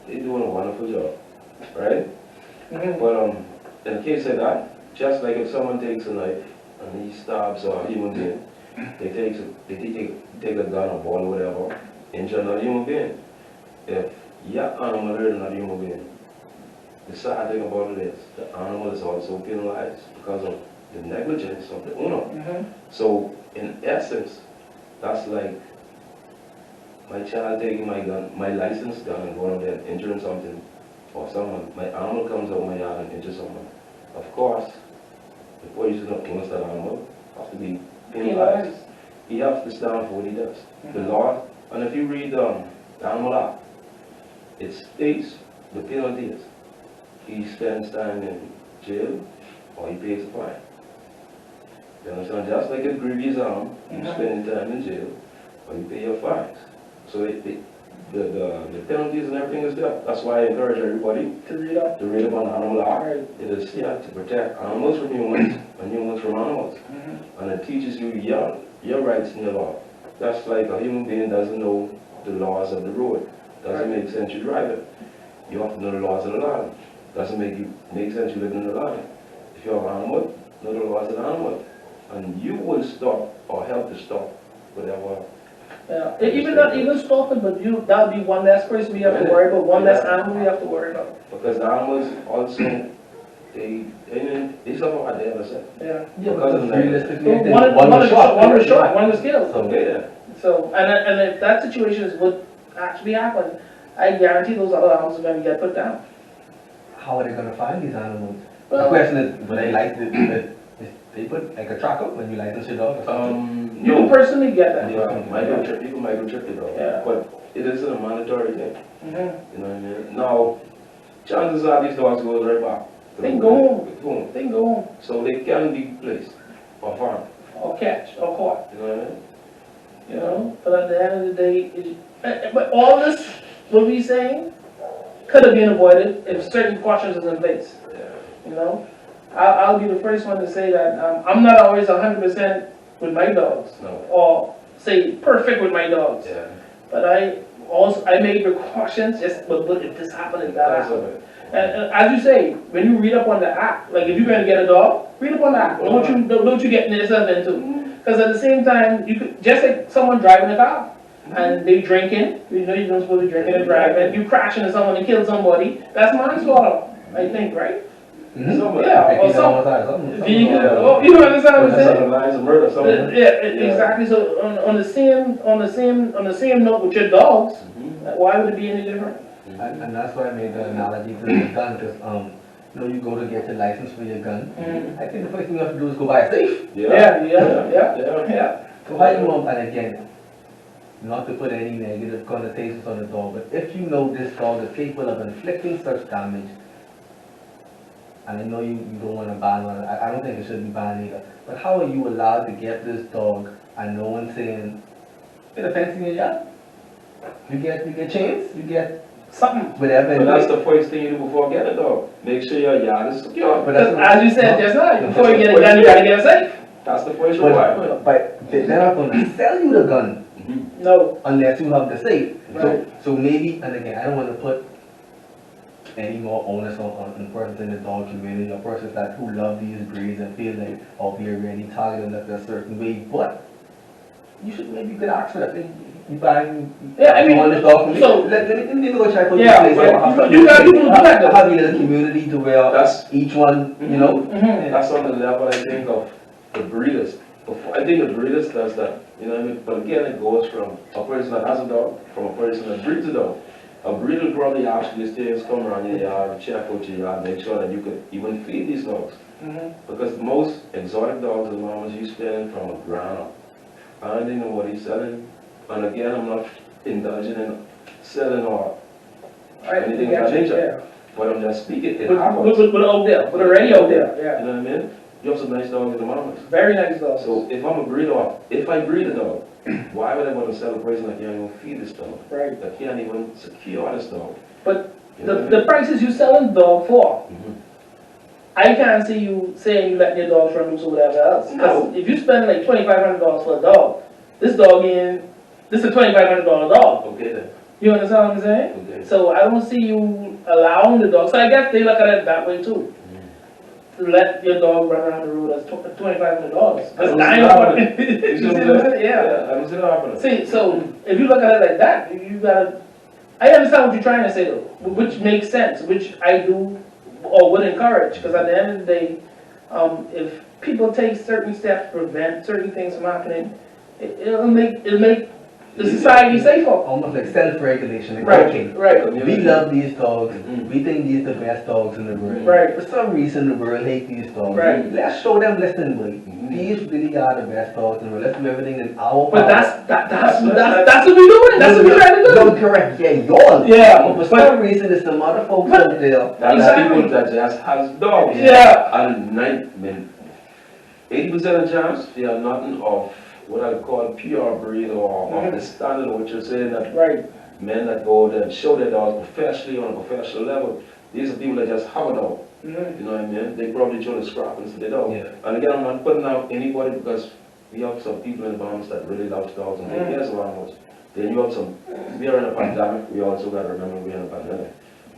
B: doing a wonderful job, right? But in the case of that, just like if someone takes a knife and he stabs a human being, they take a gun or ball or whatever, injure another human being. If your animal hurt another human being, the sad thing about it is the animal is also penalized because of the negligence of the owner. So in essence, that's like my child taking my gun, my licensed gun, and going out there and injuring something or someone. My animal comes out of my yard and injures someone. Of course, the person who owns that animal has to be penalized. He has to stand for what he does. The law, and if you read the Animal Act, it states the penalties. He spends time in jail or he pays a fine. You understand? Just like a grievous harm, you spend time in jail or you pay your fines. So the penalties and everything is there. That's why I encourage everybody
A: To read up.
B: to read about Animal Act. It is here to protect animals from humans and humans from animals. And it teaches you your rights and your law. That's like a human being doesn't know the laws of the road. Doesn't make sense you drive it. You have to know the laws of the land. Doesn't make sense you live in the land. If you're an animal, know the laws of the animal. And you will stop or help to stop whatever.
A: Yeah, even not even stopping, but that would be one less person we have to worry about, one less animal we have to worry about.
B: Because the animals also, they suffer at the other side.
A: Yeah.
B: Because of that.
C: Realistically,
A: One was shot, one was killed.
C: So,
B: Yeah.
A: So, and if that situation would actually happen, I guarantee those other animals are going to get put down.
C: how are they gonna find these animals? The
A: Well,
C: question is, would they like they put like a tracker when you license your dog or something?
A: you can personally get that.
B: Yeah, you can microchip it though.
A: Yeah.
B: But it isn't a mandatory thing.
A: Mhm.
B: You know what I mean? Now, chances are these dogs go right back.
A: They can go
B: home.
A: They can go home
B: So they can be placed or farmed.
A: or catch or caught,
B: You know what I mean?
A: you know. But at the end of the day, but all this, what we saying, could have been avoided if certain precautions is in place.
B: Yeah.
A: You know, I'll be the first one to say that I'm not always 100% with my dogs,
B: No.
A: or say perfect with my dogs.
B: Yeah.
A: But I make precautions. Just but if this happened, if that
B: That's
A: happened.
B: of it.
A: And as you say, when you read up on the act, like if you're going to get a dog, read up on the act. Don't you get yourself into? Because at the same time, you could just like someone driving a car. And they drinking, you know you're not supposed to be drinking and driving, you crash into someone and kill somebody, that's manslaughter, I think, right? Yeah, or some vehicle, you understand what I'm saying?
B: Some lies of murder, something.
A: Yeah, exactly. So on the same note with your dogs, why would it be any different?
C: And that's why I made the analogy to the gun, because you go to get your license for your gun. I think the first thing you have to do is go buy a safe.
A: Yeah.
C: So how you and again, not to put any negative connotations on the dog, but if you know this dog is capable of inflicting such damage, and I know you don't want to ban on it, I don't think it should be banned either, but how are you allowed to get this dog and no one's saying, get a fence in your yard? You get chains, you get
A: Something.
C: whatever.
B: But that's the first thing you do before getting a dog. Make sure your yard is secure.
C: But that's
A: As you said just now, before you get a gun, you gotta get a safe.
B: That's the first requirement.
C: But they're not going to sell you the gun
A: No.
C: unless you have the safe.
A: Right.
C: So maybe, and again, I don't want to put any more onus on persons in the dog community or persons who love these breeds and feel like, we are already targeted in a certain way, but maybe you could ask for that. You want this dog from me?
A: so
C: let me go try to put
A: yeah,
C: this place.
A: you got people do that.
C: Have a little community to where
B: That's
C: each one,
B: That's on the level, I think, of the breeders. I think the breeders does that, you know what I mean? But again, it goes from a person that has a dog, from a person that breeds a dog. A breeder will probably ask these things, come around your yard, check out your yard, make sure that you could even feed these dogs. Because most exotic dogs are the ones you spend from a ground up. I don't even know what he's selling. And again, I'm not indulging in selling or anything of that nature. But I'm just speaking, it
A: But
B: happens.
A: out there, but already out there, yeah.
B: You know what I mean? You have some nice dogs in the Bahamas.
A: Very nice dogs.
B: So if I'm a breeder, if I breed a dog, why would I want to sell a person that can't even feed this dog?
A: Right.
B: That can't even secure this dog?
A: But
B: You know what I
A: the
B: mean?
A: prices you selling the dog for,
B: Mhm.
A: I can't see you saying you let your dogs run loose or whatever else.
B: No.
A: Because if you spend like $2,500 for a dog, this is a $2,500 dog.
B: Okay then.
A: You understand what I'm saying?
B: Okay.
A: So I don't see you allowing the dog. So I guess they look at it that way too. To let your dog run around the road as $2,500. That's
B: I
A: dying
B: don't
A: for
B: see
A: it.
B: that.
A: You see what I'm saying? Yeah.
B: I don't see that happening.
A: See, so if you look at it like that, you gotta. I understand what you're trying to say though, which makes sense, which I do or would encourage, because at the end of the day, if people take certain steps to prevent certain things from happening, it'll make the society safer.
C: Almost like self-regulation, like,
A: Right,
C: okay,
A: right,
C: we love these dogs,
B: Mhm.
C: we think these are the best dogs in the world.
A: right,
C: For some reason, the world hates these dogs.
A: Right.
C: Let's show them, listen, boy,
B: Mhm.
C: these really are the best dogs in the world. Let's do everything in our power.
A: but that's what we doing. That's what we trying to do.
C: No, correct, yeah, y'all.
A: Yeah,
C: But for some reason, there's some other folks
A: but-
C: out there.
B: That's
A: Exactly.
B: people that just has dogs.
A: Yeah.
B: And 80% of the chance, they are nothing of what I call pure breed or of the standard of what you're saying, that
A: Right,
B: men that go there and show their dogs professionally on a professional level. These are people that just have a dog.
A: Mhm.
B: You know what I mean? They probably try to scrap into their dog.
C: Yeah.
B: And again, I'm not putting out anybody, because we have some people in the Bahamas that really love dogs and take care of animals. Then you have some, we are in a pandemic, we also got to remember we're in a pandemic.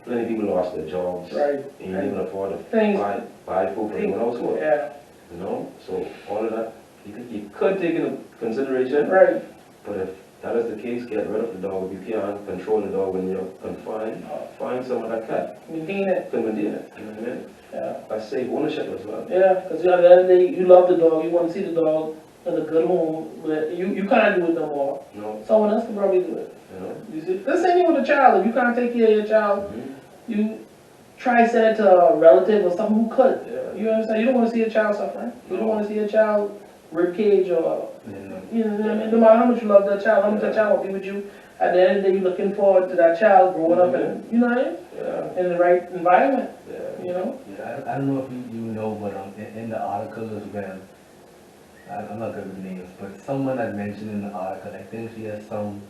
B: Plenty of people lost their jobs.
A: right.
B: And you even afford to
A: Things,
B: buy food for your household.
A: yeah,
B: You know? So all of that, you could take into consideration.
A: right.
B: But if that is the case, get rid of the dog. If you can't control the dog when you're confined, find someone that
A: Maintain it,
B: can maintain it. You know what I mean?
A: yeah.
B: I say ownership as well.
A: Yeah, because at the end of the day, you love the dog, you want to see the dog in a good home, but you can't do it no more.
B: You know?
A: Someone else can probably do it.
B: You know?
A: You see, the same thing with a child. If you can't take care of your child,
B: Mhm.
A: you try send it to a relative or someone who could. You understand? You don't want to see a child suffering. You don't want to see a child rib cage or, you know what I mean? No matter how much you love that child, how much that child will be with you, at the end of the day, you're looking forward to that child growing up in, you know what I mean?
B: Yeah.
A: In the right environment,
B: Yeah.
A: you know?
C: Yeah, I don't know if you know, but in the article as well, I'm not good with names, but someone had mentioned in the article, I think she has some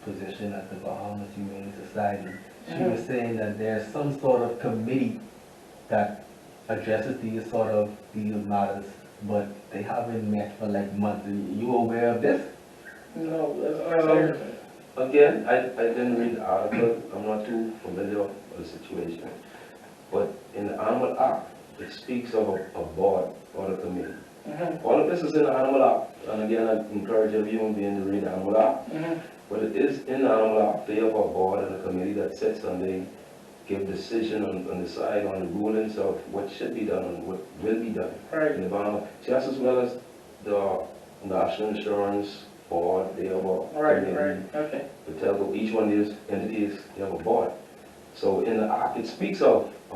C: position at the Bahamas Humane Society. She was saying that there's some sort of committee that addresses these matters, but they haven't met for like months. Are you aware of this?
A: No, that's
B: Again, I didn't read the article. I'm not too familiar with the situation. But in the Animal Act, it speaks of a board or a committee. All of this is in the Animal Act. And again, I encourage every human being to read the Animal Act. But it is in the Animal Act. They have a board and a committee that sits and they give decision and decide on the rulings of what should be done and what will be done
A: Right.
B: in the Bahamas. Just as well as the National Insurance Board, they have a committee.
A: Okay.
B: To tell each one of these entities, they have a board. So in the act, it speaks of a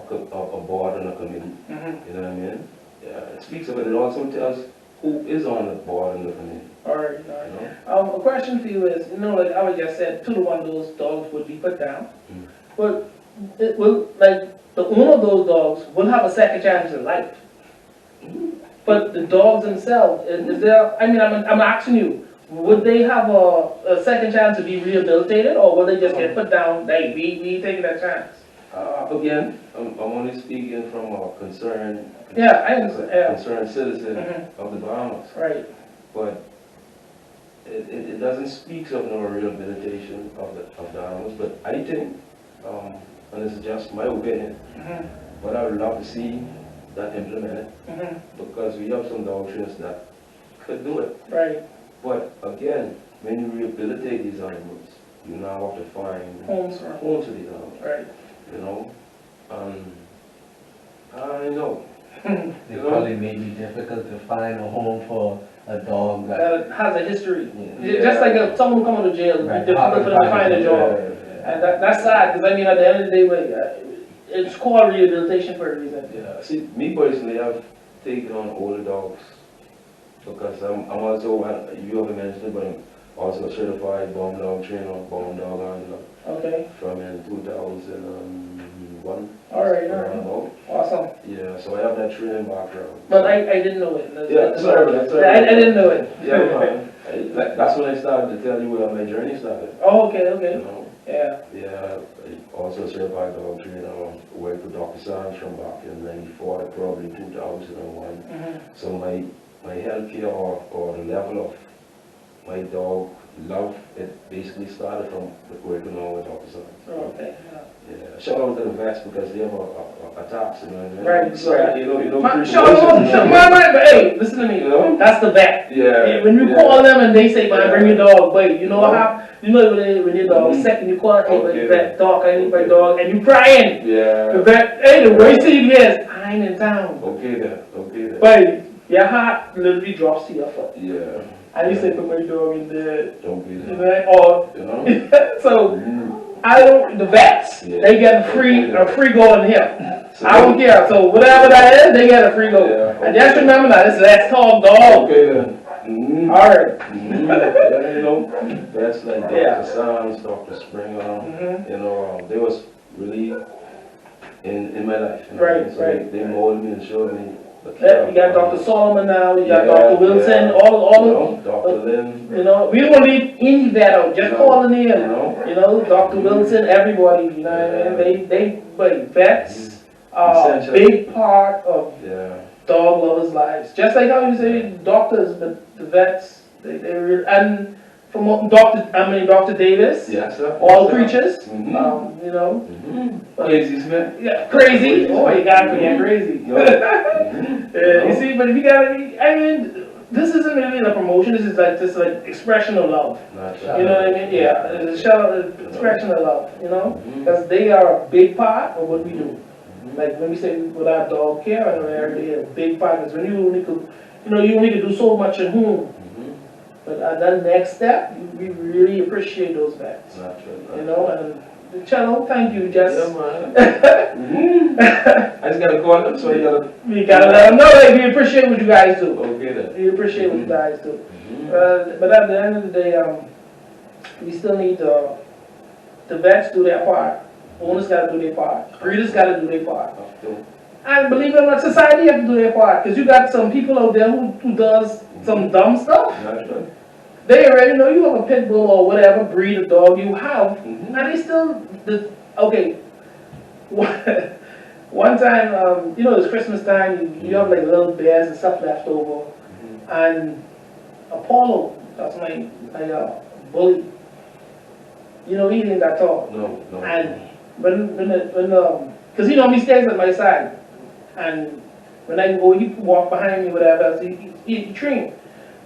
B: board and a committee. You know what I mean? Yeah, it speaks of it. It also tells who is on the board and the committee.
A: All right, all
B: You
A: right.
B: know?
A: A question for you is, you know, like I was just said, 2 to 1 those dogs would be put down. But it will, like, the owner of those dogs will have a second chance in life. But the dogs themselves, is there, I mean, I'm asking you, would they have a second chance to be rehabilitated, or will they just get put down, hey, we ain't taking that chance?
B: Again, I'm only speaking from a concerned,
A: Yeah, I understand, yeah.
B: concerned citizen
A: Mhm.
B: of the Bahamas.
A: Right,
B: But it doesn't speak of no rehabilitation of the animals. But I think, and this is just my opinion, but I would love to see that implemented, because we have some dog trainers that could do it.
A: right.
B: But again, when you rehabilitate these animals, you now have to find
A: Homes,
B: homes for these animals,
A: right.
B: you know? I know.
C: It probably may be difficult to find a home for a dog that.
A: That has a history.
B: Yeah.
A: Just like someone who come out of jail, it's
C: Right.
A: difficult for them to find a job. And that's sad, because I mean, at the end of the day, it's called rehabilitation for a reason.
B: Yeah, see, me personally, I've taken on older dogs because I'm also, you haven't mentioned it, but Also certified bomb dog trainer, bomb dog handler
A: Okay.
B: from in 2001.
A: Alright,
B: around
A: alright.
B: about.
A: Awesome.
B: Yeah, so I have that training background.
A: But I didn't know it.
B: Yeah, sorry, that's all
A: I
B: right.
A: didn't know it.
B: Yeah, man. That's when I started to tell you where my journey started.
A: Oh, okay,
B: You
A: okay.
B: know?
A: Yeah.
B: Yeah, I also certified dog trainer. Worked with Dr. Sands from back in '94 to probably 2001.
A: Mm-hmm.
B: So my healthcare or the level of my dog love, it basically started from working on with Dr. Sands.
A: Okay.
B: Yeah, shout out to the vets because they have a tax, you know what I mean?
A: Right,
B: So,
A: right.
B: you know,
A: Shout out, but hey, listen to me.
B: You know?
A: That's the vet.
B: Yeah.
A: When you
B: yeah.
A: call them and they say, man, bring your dog, wait, you know what
B: Yeah.
A: happened? You know when your dog is sick and you call, hey,
B: Okay.
A: vet, dog, I need my
B: Okay.
A: dog, and you crying. The
B: Yeah.
A: vet, hey, the worst thing you hear is, I ain't in town.
B: Okay then. Okay then.
A: But your heart literally drops to your foot.
B: Yeah.
A: And you say, put my dog in there.
B: Okay
A: You
B: then.
A: know, or,
B: You know?
A: so,
B: Mm.
A: I don't, the vets,
B: Yeah.
A: they get a free go in here.
B: So-
A: I don't care. So whatever that is, they get a free go.
B: Yeah,
A: And just
B: okay.
A: remember that. It's Let's Talk Dog.
B: Okay then. Mm.
A: Alright.
B: Yeah, you know, that's like Dr.
A: Yeah.
B: Sands, Dr. Springer,
A: Mhm.
B: you know, they was really in my life. You know?
A: Right,
B: So
A: right.
B: They molded me and showed me the
A: Yeah, you got Dr. Solomon now, you got
B: Yeah,
A: Dr. Wilson,
B: yeah.
A: all
B: You
A: of,
B: know, Dr. Lynn,
A: you know, we don't leave any vet out, just
B: No.
A: call the name.
B: you know.
A: You know, Dr. Wilson, everybody, you know what I mean? But vets are a
B: Essential.
A: big part of
B: Yeah.
A: dog lovers' lives. Just like how you say doctors, but the vets, they really, and from what Dr. Davis,
B: Yes, sir.
A: all
B: Yes, sir.
A: creatures,
B: Mhm.
A: you know,
B: Crazy Smith.
A: yeah, crazy. Oh, you gotta forget crazy.
B: Yo. Mhm.
A: You see, but if you gotta be, I mean, this isn't really a promotion. This is like just like expression of love.
B: Not
A: You know what I mean? Yeah, it's a shout, expression of love. You know, because they are a big part of what we do. Like when we say with our dog care, and they're a big part. Because when you only could, you only could do so much at home. But at that next step, we really appreciate those vets.
B: Not true.
A: You know, and the channel, thank you, Jess.
B: Yeah, man. I just gotta call them, so you gotta.
A: We gotta let them know that we appreciate what you guys do.
B: Okay then.
A: We appreciate what you guys do.
B: Mhm.
A: But at the end of the day, we still need the vets do their part. Owners gotta do their part. Breeders gotta do their part.
B: Have to.
A: And believe it or not, society have to do their part. Because you got some people out there who does some dumb stuff.
B: Not true.
A: They already know you have a pit bull or whatever breed of dog you have.
B: Mhm.
A: And they still, okay. One time, it's Christmas time, you have like little bears and stuff left over. And Apollo, that's my bully. He ain't that tall.
B: No, no.
A: And because he normally stays at my side. And when I go, he walk behind me, whatever else, he train.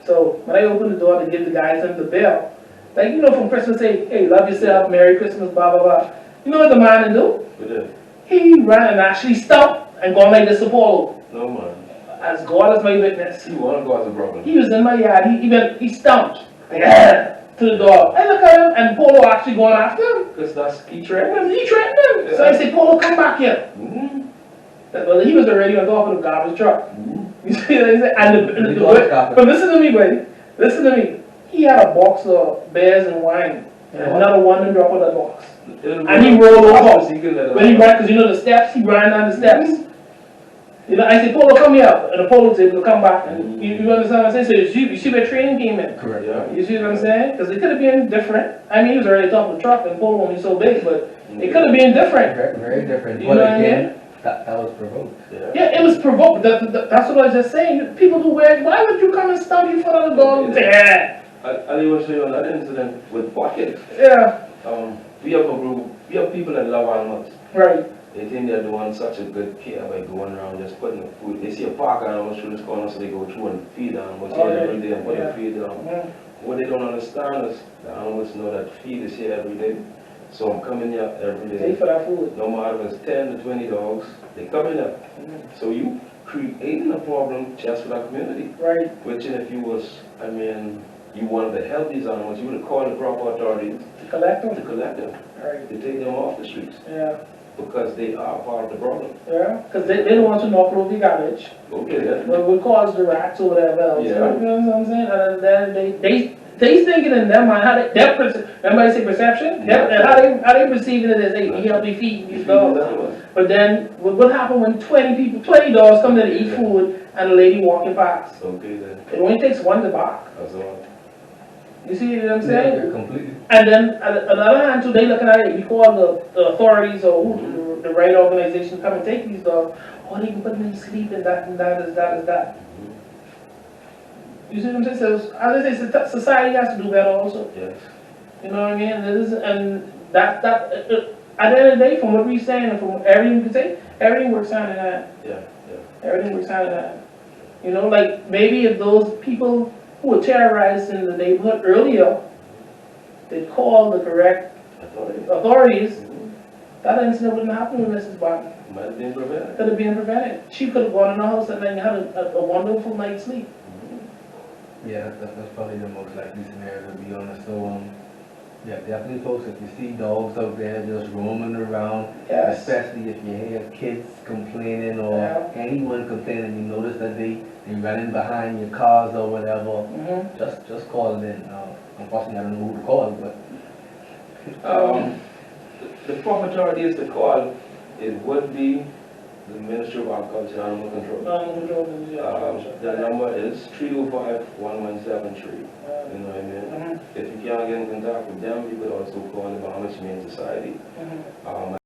A: So when I open the door to give the guys the bell, like, from Christmas, say, hey, love yourself, Merry Christmas, blah, blah, blah. You know what the man do?
B: We did.
A: He ran and actually stopped and gone like this Apollo.
B: No, man.
A: As God is my witness.
B: You want to cause a problem.
A: He was in my yard, he stomped. Like, to the dog. I look at him and Polo actually going after him.
B: Because he threatened him.
A: He threatened him. So I say, Polo, come back here.
B: Mhm.
A: Well, he was already on top of the garbage truck.
B: Mhm.
A: You see what I say? And but listen to me, buddy. Listen to me. He had a box of beers and wine. And another one and drop on that box. And he rolled over. When he ran, because the steps, he ran down the steps. I said, Polo, come here. And the Polo said, to come back. And you understand what I'm saying? So you see where training came in.
C: Correct.
B: Yeah.
A: You see what I'm saying? Because it could have been different. I mean, he was already top of the truck and Polo only so big, but it could have been different.
C: Very, very different.
A: You
C: But
A: know what I
C: again,
A: mean?
C: that was provoked.
A: Yeah, it was provoked. That's what I was just saying. People do weird. Why would you come and stomp in front of the dog and say,
B: I'll even show you on that incident with Pocket.
A: yeah,
B: We have a group, we have people that love animals.
A: right.
B: They think they're doing such a good care by going around just putting the food. They see a park animal through this corner, so they go through and feed the animals here every day and put the feed down. What they don't understand is the animals know that feed is here every day. So I'm coming here every
A: Pay
B: day.
A: for that food.
B: No matter if it's 10 to 20 dogs, they come in here. So you creating a problem just for that community.
A: Right.
B: Which if you you wanted to help these animals, you would have called the proper authorities
A: To collect
B: to
A: them.
B: collect them,
A: Right.
B: to take them off the streets,
A: Yeah.
B: because they are part of the problem.
A: Yeah. Because they don't want to knock over the garbage.
B: Okay, then.
A: But would cause the rats or whatever else.
B: Yeah.
A: You know what I'm saying? And then they thinking in their mind, remember I say perception? How they perceiving it as, hey, he helped me feed these dogs. But then, what happened when 20 dogs come there to eat food and a lady walking past?
B: Okay then,
A: It only takes one to bark.
B: that's all.
A: You see what I'm saying?
C: Yeah, completely.
A: And then, on the other hand, too, they looking at it, we call the authorities or the right organization come and take these dogs. Oh, they can put them in sleep and that is that. You see what I'm saying? So, as I say, society has to do better also.
B: Yes.
A: You know what I mean? And that at the end of the day, from what we're saying and from everything we can say, everything works hand in hand.
B: Yeah.
A: Everything works hand in hand. You know, like maybe if those people who were terrorized in the neighborhood earlier, they called the correct authorities, that incident wouldn't happen with Mrs. Barton.
B: Might have been prevented.
A: Could have been prevented. She could have gone in the house and then had a wonderful night's sleep.
C: Yeah, that's probably the most likely scenario, to be honest. So, yeah, definitely, folks, if you see dogs out there just roaming around,
A: Yes.
C: especially if you hear kids complaining or
A: Yeah.
C: anyone complaining, you notice that they running behind your cars or whatever, just call it in. Unfortunately, I don't know who to call, but
B: The proper authority is to call, it would be the Ministry of Agriculture and Animal Control. The number is 305-1173. You know what I mean? If you can't get in contact with them, you could also call the Bahamas Humane Society.